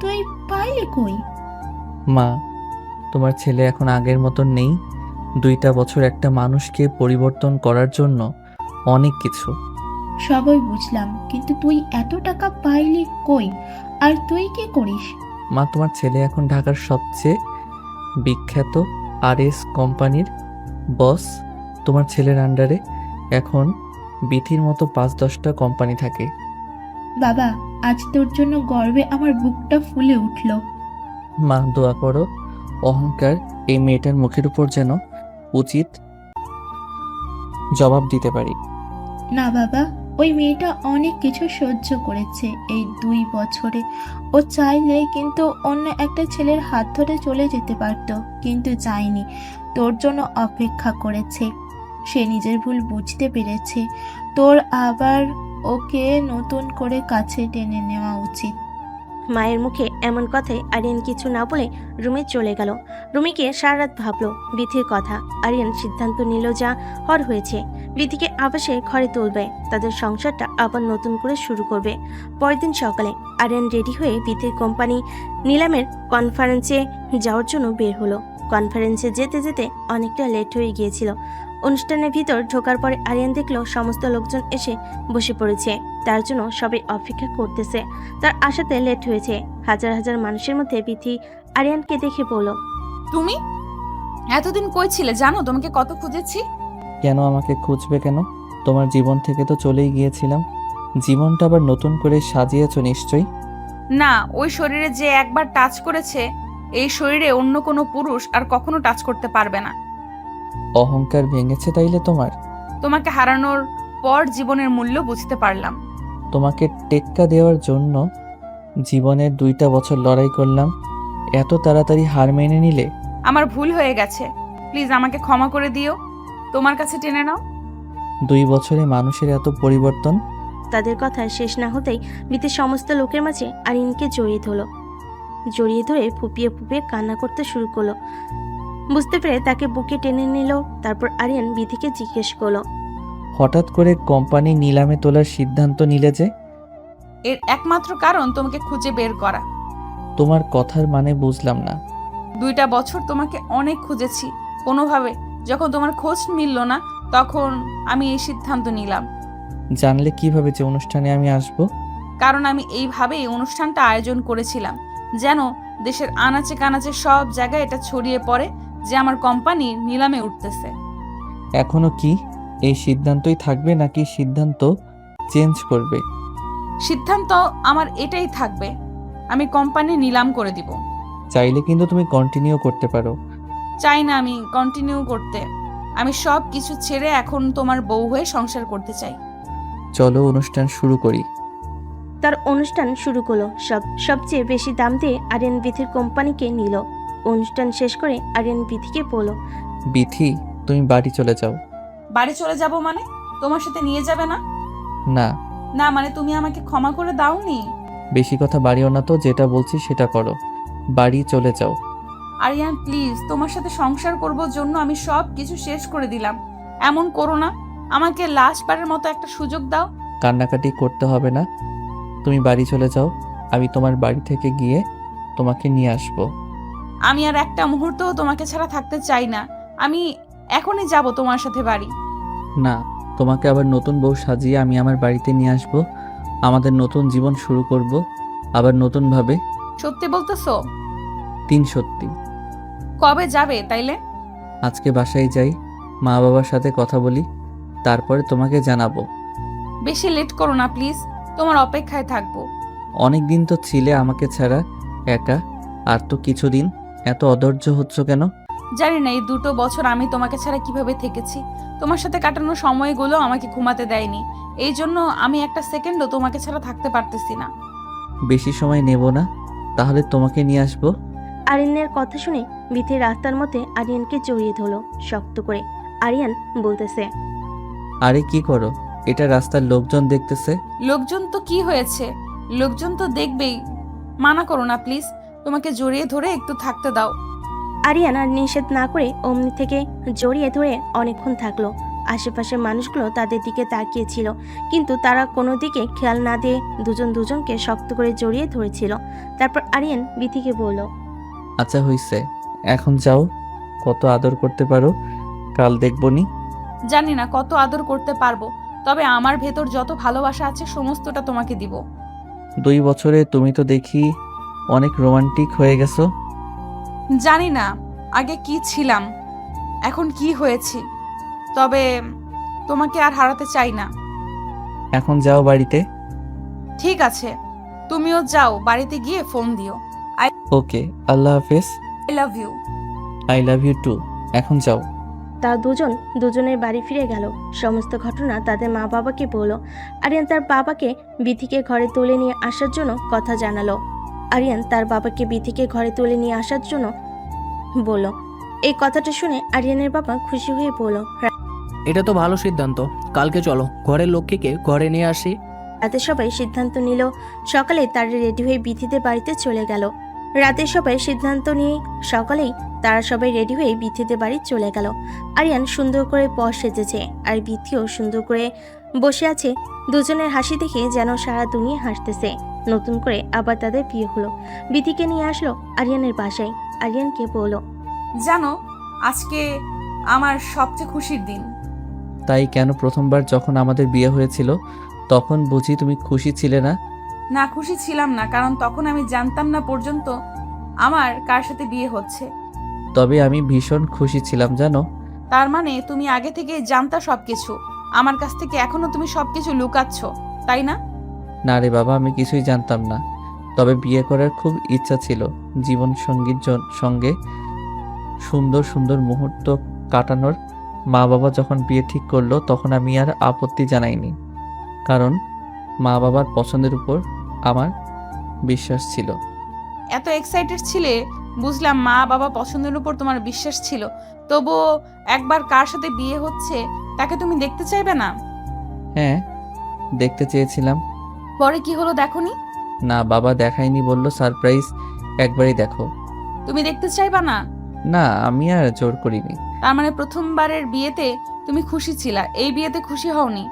তুই পাইলি কই? মা, তোমার ছেলে এখন আগের মতন নেই। 2টা বছর একটা মানুষকে পরিবর্তন করার জন্য অনেক কিছু। সবই বুঝলাম, কিন্তু তুই এত টাকা পাইলি কই? আর তুই কি করিস? মা, তোমার ছেলে এখন ঢাকার সবচেয়ে বিখ্যাত RS কোম্পানির বস। তোমার ছেলের আন্ডারে এখন বিথির মতো 5-10টা কোম্পানি থাকে। বাবা, আজ তোর জন্য গর্বে আমার বুকটা ফুলে উঠল। মা, দোয়া করো অহংকার এই মেয়েটার মুখের উপর যেন উচিত জবাব দিতে পারি। না বাবা, ওই মেয়েটা অনেক কিছু সহ্য করেছে এই 2 বছরে। ও চাইলে কিন্তু অন্য একটা ছেলের হাত ধরে চলে যেতে পারতো, কিন্তু যায়নি। তোর জন্য অপেক্ষা করেছে। সে নিজের ভুল বুঝতে পেরেছে। তোর আবার ওকে নতুন করে কাছে টেনে নেওয়া উচিত। মায়ের মুখে এমন কথায় আরিয়ান কিছু না বলে রুমে চলে গেল। রুমে গিয়ে সারা রাত ভাবলো বিথির কথা। আরিয়ান সিদ্ধান্ত নিল যা হওয়ার হয়েছে, বিথিকে আবাসে ঘরে তুলবে, তাদের সংসারটা আবার নতুন করে শুরু করবে। পরের দিন সকালে আরিয়ান রেডি হয়ে বিথির কোম্পানি নিলামের কনফারেন্সে যাওয়ার জন্য বের হলো। কনফারেন্সে যেতে যেতে অনেকটা লেট হয়ে গিয়েছিল। অনুষ্ঠানের ভিতর ঢোকার পরে আরিয়ান দেখলো সমস্ত লোকজন এসে বসে পড়েছে, তার জন্য সবাই অপেক্ষা করতেছে। তার আসাতে লেট হয়েছে। হাজার হাজার মানুষের মধ্যে বিথি আরিয়ানকে দেখে বলল, তুমি এতদিন কই ছিলে জানো? তোমাকে কত খুঁজেছি। কেন আমাকে খুঁজবে কেন? তোমার জীবন থেকে তো চলেই গিয়েছিলাম। জীবনটা আবার নতুন করে সাজিয়েছো নিশ্চয়ই। না, ওই শরীরে যে একবার টাচ করেছে, এই শরীরে অন্য কোনো পুরুষ আর কখনো টাচ করতে পারবে না। অহংকার ভেঙেছে তাইলে তোমার? তোমাকে হারানোর পর জীবনের মূল্য বুঝতে পারলাম। তোমাকে টেক্কা দেওয়ার জন্য জীবনের 2টা বছর লড়াই করলাম, এত তাড়াতাড়ি হার মেনে নিলে? আমার ভুল হয়ে গেছে, প্লিজ আমাকে ক্ষমা করে দিও। তোমার কাছে টেনে নাও। 2 বছরে মানুষের এত পরিবর্তন? তাদের কথা শেষ না হতেই বিথি সমস্ত লোকের মাঝে আরিয়ানকে জড়িয়ে ধরে ফুপিয়ে ফুপিয়ে কান্না করতে শুরু করলো। বুঝতে পেরে তাকে বুকে টেনে নিল। তারপর আরিয়ান বিথিকে জিজ্ঞেস করলো, হঠাৎ করে কোম্পানি নিলামে তোলার সিদ্ধান্ত নিলে যে? এর একমাত্র কারণ তোমাকে খুঁজে বের করা। তোমার কথার মানে বুঝলাম না। 2টা বছর তোমাকে অনেক খুঁজেছি, কোনোভাবে যখন তোমার খোঁজ মিলল না, তখন আমি এই সিদ্ধান্ত নিলাম। জানলে কিভাবে যে অনুষ্ঠানে আমি আসব? কারণ আমি এইভাবেই অনুষ্ঠানটা আয়োজন করেছিলাম, যেন দেশের আনাচে কানাচে সব জায়গায় এটা ছড়িয়ে পড়ে যে আমার কোম্পানি নিলামে উঠতেছে। এখনো কি এই সিদ্ধান্তই থাকবে নাকি সিদ্ধান্ত চেঞ্জ করবে? সিদ্ধান্ত আমার এটাই থাকবে, আমি কোম্পানি নিলাম করে দিব। চাইলে কিন্তু তুমি কন্টিনিউ করতে পারো। চাই না আমি কন্টিনিউ করতে। আমি সব কিছু ছেড়ে এখন তোমার বউ হয়ে সংসার করতে চাই। চলো অনুষ্ঠান শুরু করি। তার অনুষ্ঠান শুরু করলো। সবচেয়ে বেশি দাম দিয়ে আরিয়ান বিথির কোম্পানিকে নিল। অনুষ্ঠান শেষ করে আরিয়ান বিথিকে বলল, বিথি, তুমি বাড়ি চলে যাও। বাড়ি চলে যাব মানে? তোমার সাথে নিয়ে যাবে না? না, না মানে তুমি আমাকে ক্ষমা করে দাওনি? বেশি কথা বাড়িও না তো, যেটা বলছি সেটা করো। বাড়ি চলে যাও। আরিয়ান প্লিজ, তোমার সাথে সংসার করব জন্য আমি সব কিছু শেষ করে দিলাম। এমন করো না, আমাকে লাস্ট বারের মতো একটা সুযোগ দাও। কান্নাকাটি করতে হবে না, তুমি বাড়ি চলে যাও। আমি তোমার বাড়ি থেকে গিয়ে তোমাকে নিয়ে আসবো। আমি আর একটা মুহূর্তও তোমাকে ছাড়া থাকতে চাই না। আমি এখনই যাব তোমার সাথে বাড়ি। না, তোমাকে আবার নতুন বউ সাজিয়ে আমি আমার বাড়িতে নিয়ে আসবো। আমাদের নতুন জীবন শুরু করব, আবার নতুনভাবে। সত্যি বলতেছো? 3 সত্যি। কবে যাবে তাইলে? আজকে বাসায় যাই, মা বাবার সাথে কথা বলি, তারপরে তোমাকে জানাবো। বেশি লেট করো না প্লিজ, তোমার অপেক্ষায় থাকবো। অনেক দিন তো ছিলে আমাকে ছাড়া একা, আর তো কিছুদিন। এত অধৈর্য হচ্ছ কেন? জানি না এই 2 বছর আমি তোমাকে ছাড়া কিভাবে থেকেছি। তোমার সাথে কাটানো সময়গুলো আমাকে ঘুমাতে দেয়নি, এই জন্য আমি একটা সেকেন্ডও তোমাকে ছাড়া থাকতে পারতেছি না। বেশি সময় নেব না, তাহলে তোমাকে নিয়ে আসবো। আরিয়ানের কথা শুনে বিথি রাস্তার মধ্যে আরিয়ানকে জড়িয়ে ধরলো শক্ত করে। আরিয়ান বলতেছে, আরে কি করো? এটা রাস্তার লোকজন দেখতেছে। লোকজন তো কি হয়েছে, লোকজন তো দেখবেই। মানা করো না প্লিজ, তোমাকে জড়িয়ে ধরে একটু থাকতে দাও। আরিয়ান আর নিষেধ না করে অমনি থেকে জড়িয়ে ধরে অনেকক্ষণ থাকলো। আশেপাশের মানুষগুলো তাদের দিকে তাকিয়েছিল, কিন্তু তারা কোনো দিকে খেয়াল না দিয়ে দুজন দুজনকে শক্ত করে জড়িয়ে ধরেছিল। তারপর আরিয়ান বিথিকে বলল, আচ্ছা হইছে, এখন যাও, কত আদর করতে পারো কাল দেখবনি। জানি না কত আদর করতে পারবো, তবে আমার ভেতর যত ভালোবাসা আছে সমস্তটা তোমাকে দিব। 2 বছরে তুমি তো দেখি অনেক রোমান্টিক হয়ে গেছো। জানি না আগে কি ছিলাম, এখন কি হয়েছি, তবে তোমাকে আর হারাতে চাই না। এখন যাও বাড়িতে। ঠিক আছে, তুমিও যাও, বাড়িতে গিয়ে ফোন দিও। ওকে, আল্লাহ হাফেজ। I love you. I love you too. এখন যাও। তারা দুজনের বাড়ি ফিরে গেল। সমস্ত ঘটনা তাদের মা বাবাকে বলল। আরিয়ান তার বাবাকে বিথিকে ঘরে তুলে নিয়ে আসার জন্য কথা জানালো। আরিয়ান তার বাবাকে বিথিকে ঘরে তুলে নিয়ে আসার জন্য বলল। এই কথাটা শুনে আরিয়ানের বাবা খুশি হয়ে বলল, এটা তো ভালো সিদ্ধান্ত। কালকে চলো, ঘরের লক্ষ্মীকে ঘরে নিয়ে আসি। রাতে সবাই সিদ্ধান্ত নিল। সকালে তারা রেডি হয়ে বিথিদের বাড়িতে চলে গেল। রাতে সবাই সিদ্ধান্ত নিয়ে সকালেই তারা সবাই রেডি হয়ে বিথিদের বাড়ি চলে গেল। আরিয়ান সুন্দর করে পশ সেজেছে, আর বিথিও সুন্দর করে বসে আছে। দুজনের হাসি দেখে যেন সারা দুনিয়া হাসতেছে। নতুন করে আবার তাদের বিয়ে হলো। বিথিকে নিয়ে আসলো আরিয়ানের বাসায়। আরিয়ানকে বলল, জানো আজকে আমার সবচেয়ে খুশির দিন। তাই কেন প্রথমবার যখন আমাদের বিয়ে হয়েছিল তখন বুঝি তুমি খুশি ছিলে না? না, খুশি ছিলাম না, কারণ তখন আমি জানতাম না পর্যন্ত আমার কার সাথে বিয়ে হচ্ছে। তবে আমি ভীষণ খুশি ছিলাম জানো। তার মানে তুমি আগে থেকে জানতা সবকিছু, আমার কাছ থেকে এখনো তুমি সবকিছু লুকাচ্ছ, তাই না? না রে বাবা, আমি কিছুই জানতাম না। তবে বিয়ে করার খুব ইচ্ছা ছিল। জীবন সঙ্গীর সঙ্গে সুন্দর সুন্দর মুহূর্ত কাটানোর। মা বাবা যখন বিয়ে ঠিক করলো তখন আমি আর আপত্তি জানাইনি, কারণ মা বাবার পছন্দের উপর আমার বিশ্বাস ছিল। এত এক্সাইটেড ছিলে, বুঝলাম মা বাবা পছন্দের উপর তোমার বিশ্বাস ছিল, তবুও একবার কার সাথে বিয়ে হচ্ছে তাকে তুমি দেখতে চাইবে না? হ্যাঁ, দেখতে চেয়েছিলাম। পরে কি হলো দেখোনি? না, বাবা দেখায়নি, বলল সারপ্রাইজ একবারই দেখো। তুমি দেখতে চাইবা না? না, আমি আর জোর করিনি। তার মানে প্রথমবারের বিয়েতে তুমি খুশি ছিলা, এই বিয়েতে খুশি হওনি?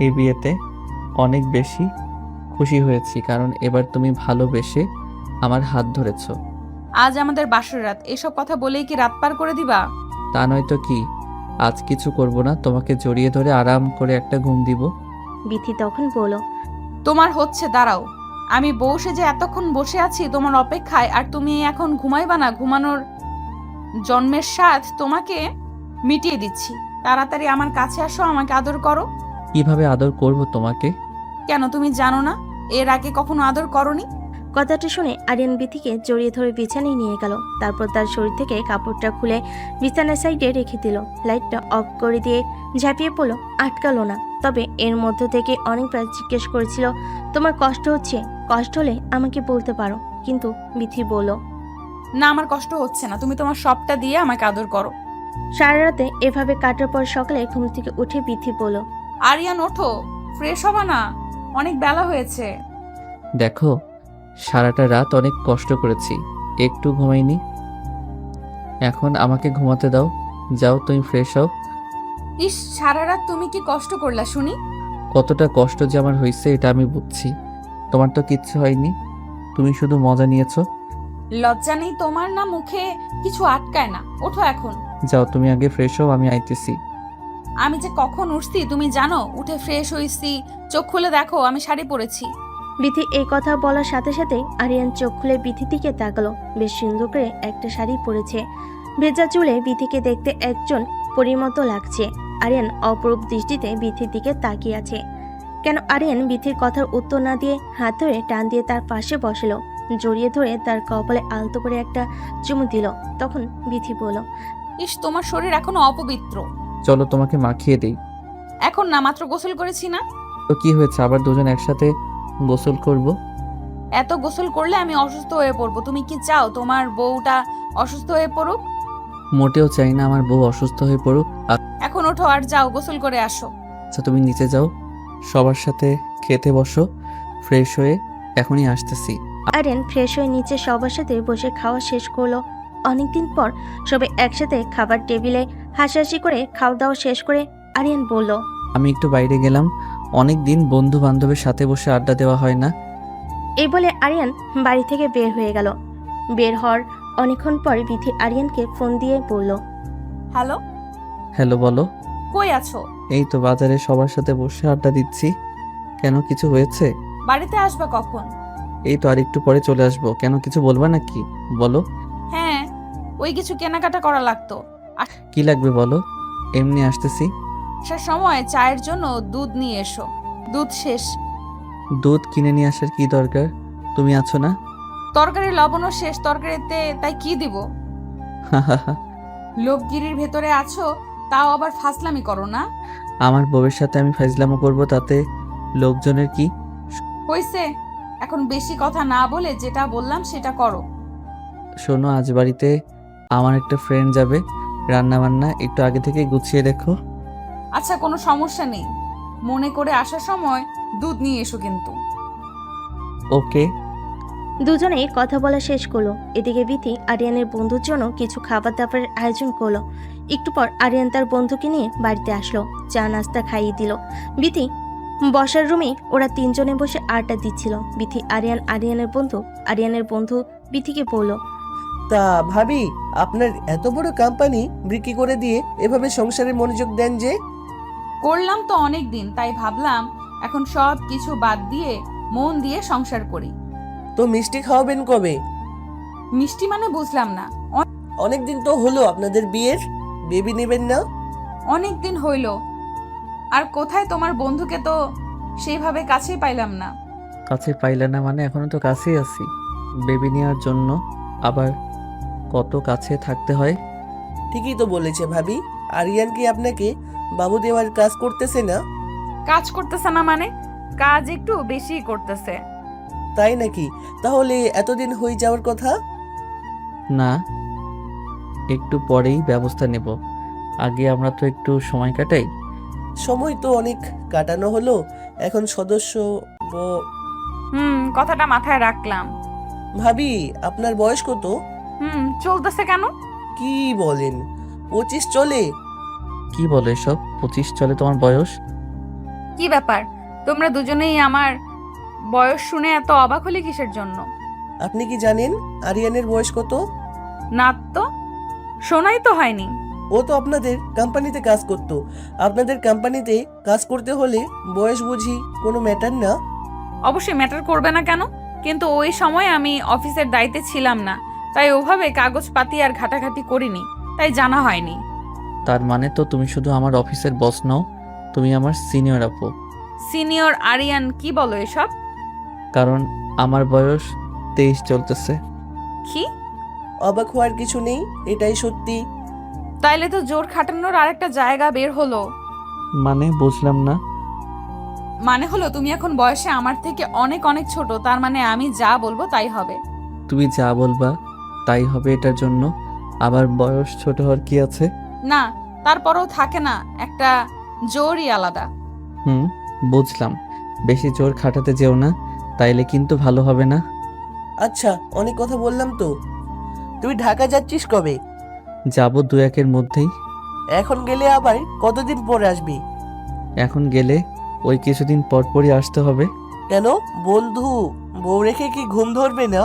এই বিয়েতে অনেক বেশি খুশি হয়েছি, কারণ এবার তুমি ভালোবেসে আমার হাত ধরেছো। আজ আমাদের বাসর রাত, এসব কথা বলেই কি রাত পার করে দিবা? তা নয়তো কি। আজ কিছু করব না, তোমাকে জড়িয়ে ধরে আরাম করে একটা ঘুম দিব। বিথি তখন বলল, তোমার হচ্ছে, দাঁড়াও। আমি বউ সেজে এতক্ষণ বসে আছি তোমার অপেক্ষায়, আর তুমি এখন ঘুমাইবা না? ঘুমানোর জন্মের স্বাদ তোমাকে মিটিয়ে দিচ্ছি। তাড়াতাড়ি আমার কাছে আসো, আমাকে আদর করো। কিভাবে আদর করব তোমাকে? কেন তুমি জানো না? এর আগে কখনো আদর করনি? কথাটা শুনে আরিয়ান বিথিকে জড়িয়ে ধরে বিছানায় নিয়ে গেল। তারপর তার শরীর থেকে কাপড়টা খুলে বিছানার সাইডে রেখে দিল। লাইটটা অফ করে দিয়ে ঝাঁপিয়ে পড়লো, আটকালো না। তবে এর মধ্য থেকে অনেকবার জিজ্ঞেস করেছিল, তোমার কষ্ট হচ্ছে? কষ্ট হলে আমাকে বলতে পারো। কিন্তু বিথি বলল, না, আমার কষ্ট হচ্ছে না, তুমি তোমার সবটা দিয়ে আমাকে আদর করো। সারা রাতে এভাবে কাটার পর সকালে ঘুম থেকে উঠে বিথি বলল, আরিয়ান ওঠো, ফ্রেশ হবা না, অনেক বেলা হয়েছে। দেখো, সারাটা রাত অনেক কষ্ট করেছি, একটু ঘুমাইনি। এখন আমাকে ঘুমাতে দাও। যাও, তুমি ফ্রেশ হও। ইস, সারা রাত তুমি কি কষ্ট করলা শুনি? কতটা কষ্ট যে আমার হয়েছে এটা আমি বুঝছি। তোমার তো কিচ্ছু হয়নি, তুমি শুধু মজা নিয়েছো। লজ্জা নেই তোমার? না মুখে কিছু আটকায় না? ওঠো এখন। যাও, তুমি আগে ফ্রেশ হও, আমি আইতেছি। আমি যে কখন উঠছি তুমি জানো? উঠে ফ্রেশ হইছি, চোখ খুলে দেখো আমি শাড়ি পরেছি। বিথি এই কথা বলার সাথে সাথে আরিয়ান চোখ খুলে বিথির দিকে তাকালো। বেশ সুন্দর করে একটা শাড়ি পরেছে। ভেজা চুলে বিথিকে দেখতে একজন পরীর মতো লাগছে। আরিয়ান অপরূপ দৃষ্টিতে বিথির দিকে তাকিয়ে আছে। কেন আরিয়ান বিথির কথার উত্তর না দিয়ে হাত ধরে টান দিয়ে তার পাশে বসলো, জড়িয়ে ধরে তার কপালে আলতো করে একটা চুমু দিল। তখন বিথি বলল, ইস, তোমার শরীর এখনো অপবিত্র। চলো তোমাকে মাখিয়ে দেই। এখন না, মাত্র গোসল করেছি না। তো কি হয়েছে, আবার দুজন একসাথে গোসল করব? এত গোসল করলে আমি অসুস্থ হয়ে পড়বো। তুমি কি চাও তোমার বউটা অসুস্থ হয়ে পড়ুক? মোটেও চাই না আমার বউ অসুস্থ হয়ে পড়ুক। এখন ওঠো আর যাও গোসল করে আসো। আচ্ছা, তুমি নিচে যাও, সবার সাথে খেতে বসো, ফ্রেশ হয়ে এখনই আসতেছি। আরিয়ান ফ্রেশ হয়ে নিচে সবার সাথে বসে খাওয়া শেষ করলো। অনেকদিন পর সবাই একসাথে খাবার টেবিলে হাসাহাসি করে খাওয়া দাওয়া শেষ করে আরিয়ান বলল, আমি একটু বাইরে গেলাম, অনেক দিন বন্ধু বান্ধবের সাথে বসে আড্ডা দেওয়া হয় না। এই বলে আরিয়ান বাড়ি থেকে বের হয়ে গেল। বের হওয়ার অনেকক্ষণ পরে বিথি আরিয়ানকে ফোন দিয়ে বলল, হ্যালো, হ্যালো, বলো। কই আছো? এই তো বাজারে সবার সাথে বসে আড্ডা দিচ্ছি। কেন, কিছু হয়েছে? বাড়িতে আসবা কখন? এই তো আর একটু পরে চলে আসবো। কেন, কিছু বলবা নাকি? বলো। হ্যাঁ, ওই কিছু কেনাকাটা করা লাগতো। কি লাগবে বলো, এমনি আসতেছি। আসার সময় চায়ের জন্য দুধ নিয়ে এসো, দুধ শেষ। দুধ কিনে নিয়ে আসার কি দরকার? তুমি আছো না? তরকারি লবণও শেষ তরকারিতে, তাই কি দিব? লোকগিরির ভেতরে আছো, তাও আবার ফাজলামি করো না। আমার বউয়ের সাথে আমি ফাইজলামো করবো, তাতে লোকজনের কি? হইছে, এখন বেশি কথা না বলে যেটা বললাম সেটা করো। শোনো, আজ বাড়িতে আমার একটা ফ্রেন্ড যাবে, রান্না বান্না একটু আগে থেকে গুছিয়ে রেখো। আচ্ছা, কোনো সমস্যা নেই, মনে করে আসার সময় দুধ নিয়ে এসো কিন্তু। ওকে। দুজনেই কথা বলা শেষ করলো। এদিকে বিথি আরিয়ানের বন্ধুর জন্য কিছু খাবার দাবারের আয়োজন করলো। একটু পর আরিয়ান তার বন্ধুকে নিয়ে বাড়িতে আসলো, চা নাস্তা খাইয়ে দিল। বিথি বসার রুমে ওরা তিনজনে বসে আড্ডা দিচ্ছিল। বিথি আরিয়ানের বন্ধু বিথিকে বলল, তা ভাবি, আপনার এত বড় কোম্পানি বিক্রি করে দিয়ে এভাবে সংসারে মনোযোগ দেন যে? করলাম তো অনেক দিন, তাই ভাবলাম এখন সব কিছু বাদ দিয়ে মন দিয়ে সংসার করি। তো মিষ্টি খাওয়াবেন কবে? মিষ্টি মানে বুঝলাম না। অনেক দিন তো হলো আপনাদের বিয়ের, বেবি নেবেন না? অনেক দিন হইল, আর কোথায় তোমার বন্ধুকে তো সেইভাবে কাছেই পাইলাম না। কাছে পাইলে না মানে, এখনো তো কাছেই আছি বেবি নেওয়ার জন্য। আবার কত কাছে থাকতে হয়। ঠিকই তো বলেছে ভাবি। আরিয়ান কি আপনাকে বাবু দেওয়ার কাজ করতেছে না? কাজ করতেছে না মানে, কাজ একটু বেশি করতেছে। তাই নাকি? তাহলে এতদিন হয়ে যাওয়ার কথা। না, একটু পরেই ব্যবস্থা নেব। আগে আমরা তো একটু সময় কাটাই। সময় তো অনেক কাটানো হলো, এখন সদস্য কথাটা মাথায় রাখলাম। ভাবি, আপনার বয়স কত? চলতেছে কেন? কি বলেন, 25 চলে? কি বলো এসব? 25 চলে তোমার বয়স? কি ব্যাপার, তোমরা দুজনেই আমার বয়স শুনে এত অবাক হলে কিসের জন্য? আপনি কি জানেন আরিয়ানের বয়স কত? না তো, শোনাই তো হয়নি। ও তো আপনাদের কোম্পানিতে কাজ করতো। আপনাদের কোম্পানিতে কাজ করতে হলে বয়স বুঝি কোনো ম্যাটার না? অবশ্যই ম্যাটার করবে না কেন, কিন্তু ওই সময় আমি অফিসের দায়িত্বে ছিলাম না, তাই ওভাবে কাগজপাতি আর ঘাটাঘাটি করিনি, তাই জানা হয়নি। তার মানে তো তুমি শুধু আমার অফিসের বস নও, তুমি আমার সিনিয়র আপু। সিনিয়র আরিয়ান, কি বলো এসব? কারণ আমার বয়স 23 চলতেছে। কি? অবাক হওয়ার কিছু নেই, এটাই সত্যি। তাইলে তো জোর খাটানোর আরেকটা জায়গা বের হলো। মানে বুঝলাম না। মানে হলো তুমি এখন বয়সে আমার থেকে অনেক অনেক ছোট, তার মানে আমি যা বলবো তাই হবে। তুমি যা বলবা তাই হবে, এটার জন্য আবার বয়স ছোট হওয়ার কি আছে? না, তারপরেও থাকে না একটা জোরই আলাদা। বুঝলাম, বেশি জোর খাটাতে যেও না, তাইলে কিন্তু ভালো হবে না। আচ্ছা, অনেক কথা বললাম তো। তুই ঢাকা যাচ্ছিস কবে? যাব 2-1 মধ্যেই। এখন গেলে আবার কতদিন পরে আসবি? এখন গেলে ওই কিছুদিন পর পরই আসতে হবে। কেন, বন্ধু বউ রেখে কি ঘুম ধরবে না?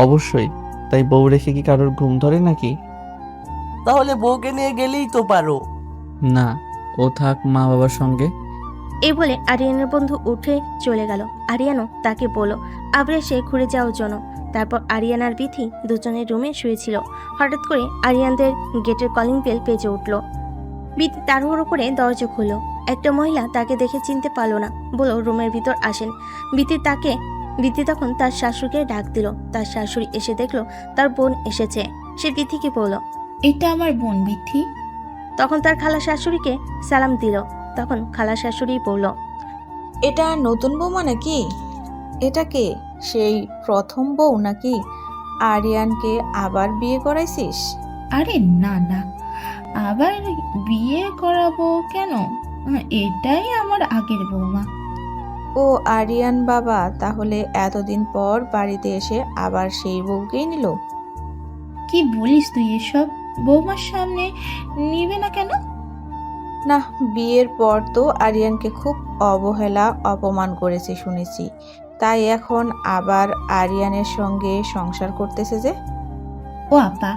অবশ্যই, তাই বউ রেখে কি কারোর ঘুম ধরে নাকি? তাহলে বউকে নিয়ে গেলেই তো পারো। না, ও থাক মা বাবার সঙ্গে। এই বলে আরিয়ানের বন্ধু উঠে চলে গেল। আরিয়ানও তাকে বলল আবার সে ঘুরে যাওয়ার জন্য। তারপর আরিয়ান আর বিথি দুজনের রুমে শুয়েছিল। হঠাৎ করে আরিয়ানদের গেটের কলিং বেল বেজে উঠল। বিথি তাড়াহুড়ো করে দরজা খুলল। একটা মহিলা তাকে দেখে চিনতে পারল না, বলল রুমের ভিতর আসেন। বিথি তখন তার শাশুড়িকে ডাক দিল। তার শাশুড়ি এসে দেখলো তার বোন এসেছে। সে বিথিকে বলল, এটা আমার বোন বিথি। তখন তার খালা শাশুড়িকে সালাম দিল। তখন খালা শাশুড়ি বলল, এটা নতুন বৌমা নাকি? এটা কে, সেই প্রথম বউ নাকি? আরিয়ানকে আবার বিয়ে করাইছিস? আরে না না, আবার বিয়ে করাবো কেন? এটাই আমার আগের বৌমা। ও আরিয়ান বাবা, তাহলে এতদিন পর বাড়িতে এসে আবার সেই বউকেই নিল? কি বলিস তুই এসব? বৌমার সামনে নিবে না কেন? না, বিয়ের পর তো আরিয়ানকে খুব অবহেলা অপমান করেছে শুনেছি, তাই এখন আবার আরিয়ানের সঙ্গে সংসার করতেছে যে। ও আপা,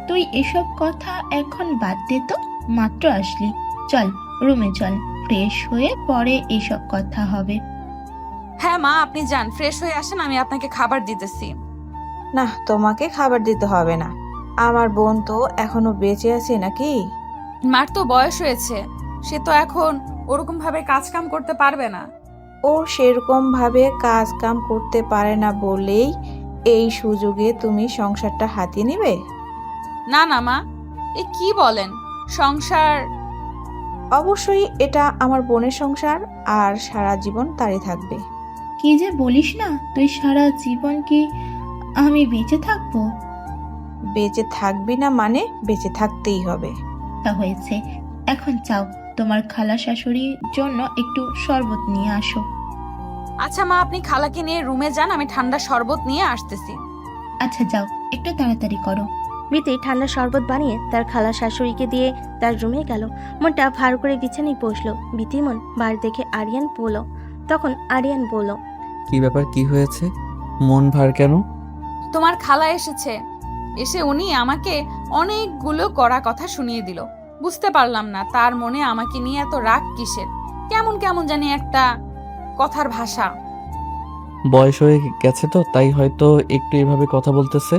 তুই এসব কথা এখন বাদ দে তো, মাত্র আসলি। চল রুমে চল, ফ্রেশ হয়ে পরে এসব কথা হবে। হ্যাঁ মা, আপনি যান, ফ্রেশ হয়ে আসেন, আমি আপনাকে খাবার দিতেছি। না, তোমাকে খাবার দিতে হবে না, আমার বোন তো এখনো বেঁচে আছে নাকি? মার তো বয়স হয়েছে, সে তো এখন ওরকম ভাবে কাজ কাম করতে পারবে না। ও সেরকম ভাবে কাজ কাম করতে পারে না বলেই এই সুযোগে তুমি সংসারটা হাতিয়ে নিবে? না না মা, এ কি বলেন, সংসার? অবশ্যই এটা আমার বোনের সংসার, আর সারা জীবন তারই থাকবে। কি যে বলিস না, তুই সারা জীবন কি আমি বেঁচে থাকবো? বেঁচে থাকবি না মানে বেঁচে থাকতেই হবে। তা হয়েছে, এখন চাও তোমার খালা শাশুড়ির জন্য একটু শরবত নিয়ে আসো। আচ্ছা মা, আপনি খালাকে নিয়ে রুমে যান, আমি ঠান্ডা শরবত নিয়ে আসতেছি। আচ্ছা যাও, একটু তাড়াতাড়ি করো। বিথি ঠান্ডা শরবত বানিয়ে তার খালা শাশুড়িকে দিয়ে তার রুমে গেল। মনটা ভার করে বিছানায় বসলো। বিথি মন বার দেখে আরিয়ান বলল। তখন আরিয়ান বলল, কি ব্যাপার, কি হয়েছে? মন ভার কেন? তোমার খালা এসেছে, এসে উনি আমাকে অনেকগুলো কড়া কথা শুনিয়ে দিল। বুঝতে পারলাম না তার মনে আমাকে নিয়ে এত রাগ কিসের। কেমন কেমন জানি একটা কথার ভাষা। বয়স হয়ে গেছে তো, তাই হয়তো একটু এভাবে কথা বলতেছে,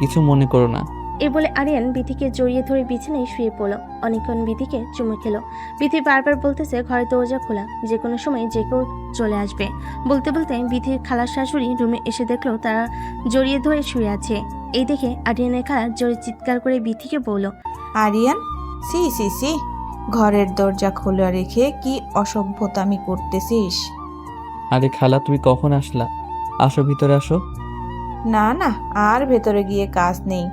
কিছু মনে করো না। এই বলে আরিয়ান বিথিকে জড়িয়ে ধরে বিছানায় শুয়ে পড়ল। অনেকক্ষণ বিথিকে চুমু খেলো। বিথি বারবার বলতেছে ঘরের দরজা খোলা, যে কোনো সময় যে কেউ চলে আসবে। বলতে বলতে বিথির খালার শাশুড়ি রুমে এসে দেখলো তারা জড়িয়ে ধরে শুয়ে আছে। এই দেখে আরিয়ানের খালা জোরে চিৎকার করে বিথিকে বলল, আরিয়ান, সি সি সি, ঘরের দরজা খোলা রেখে কি অসভ্যতামি করতেছিস? আরে খালা, তুমি কখন আসলা? আসো, ভিতরে আসো। না না, আর ভেতরে গিয়ে কাজ নেই,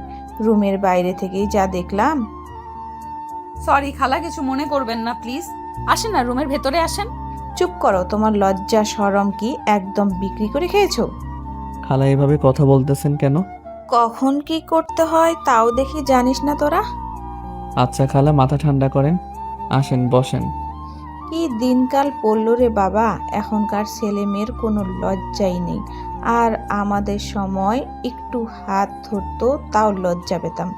রুমের বাইরে থেকেই যা দেখলাম। সরি খালা, কিছু মনে করবেন না প্লিজ। আসেন না, রুমের ভেতরে আসেন। চুপ করো, তোমার লজ্জা শরম কি একদম বিক্রি করে খেয়েছো? খালা এভাবে কথা বলতেছেন কেন? কখন কি করতে হয় তাও দেখি জানিস না তোরা? আচ্ছা খালা, মাথা ঠান্ডা করেন, আসেন বসেন। কি দিনকাল পড়ল রে বাবা, এখনকার ছেলে মেয়ের কোনো লজ্জাই নেই। আর আমাদের সময় একটু হাত ধরতো তাও লজ্জা পেতাম।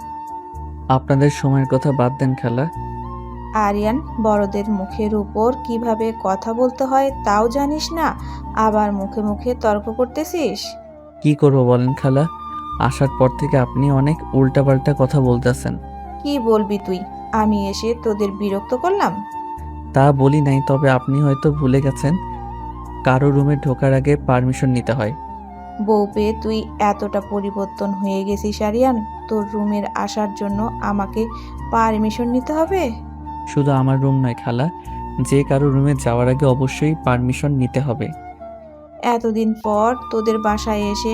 আপনাদের সময়ের কথা বাদ দেন খালা। আরিয়ান, বড়দের মুখের উপর কিভাবে কথা বলতে হয় তাও জানিস না, আবার মুখে মুখে তর্ক করতেছিস। কি করবো বলেন খালা, আসার পর থেকে আপনি অনেক উল্টাপাল্টা কথা বলতেছেন। কি বলবি তুই? আমি এসে তোদের বিরক্ত করলাম? তা বলি নাই, তবে আপনি হয়তো ভুলে গেছেন কারো রুমে ঢোকার আগে পারমিশন নিতে হয়। বউ পেয়ে তুই এতটা পরিবর্তন হয়ে গেছিস আরিয়ান, তোর রুমের আসার জন্য আমাকে পারমিশন নিতে হবে? শুধু আমার রুম নয় খালা, যে কারো রুমে যাওয়ার আগে অবশ্যই পারমিশন নিতে হবে। এতদিন পর তোদের বাসায় এসে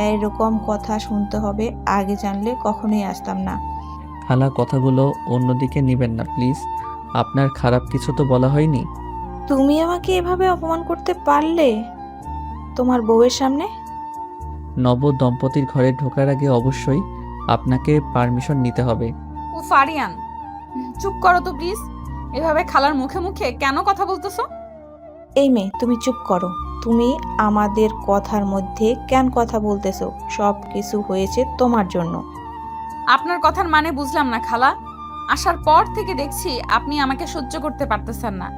এরকম কথা শুনতে হবে, আগে জানলে কখনোই আসতাম না। খালা কথাগুলো অন্যদিকে নেবেন না প্লিজ, আপনার খারাপ কিছু তো বলা হয়নি। তুমি আমাকে এভাবে অপমান করতে পারলে তোমার বউয়ের সামনে? নব দম্পতির ঘরে ঢোকার আগে অবশ্যই আপনাকে পারমিশন নিতে হবে। উফ আরিয়ান, চুপ করো তো প্লিজ। এভাবে খালার মুখে মুখে কেন কথা বলতেছো? এই মেয়ে, তুমি চুপ করো। তুমি আমাদের কথার মধ্যে কেন কথা বলতেছো? সব কিছু হয়েছে তোমার জন্য। আপনার কথার মানে বুঝলাম না খালা। আসার পর থেকে দেখছি আপনি আমাকে সহ্য করতে পারতেছেন না।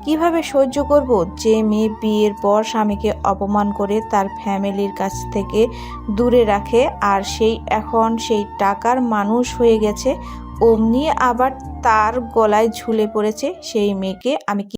কিভাবে সহ্য করব? যে মেয়ে বিয়ের পর স্বামীকে অপমান করে তার ফ্যামিলির কাছ থেকে দূরে রাখে, আর সেই এখন সেই টাকার মানুষ হয়ে গেছে, অমনি আবার তার গলায় ঝুলে পড়েছে, সেই মেয়েকে আমি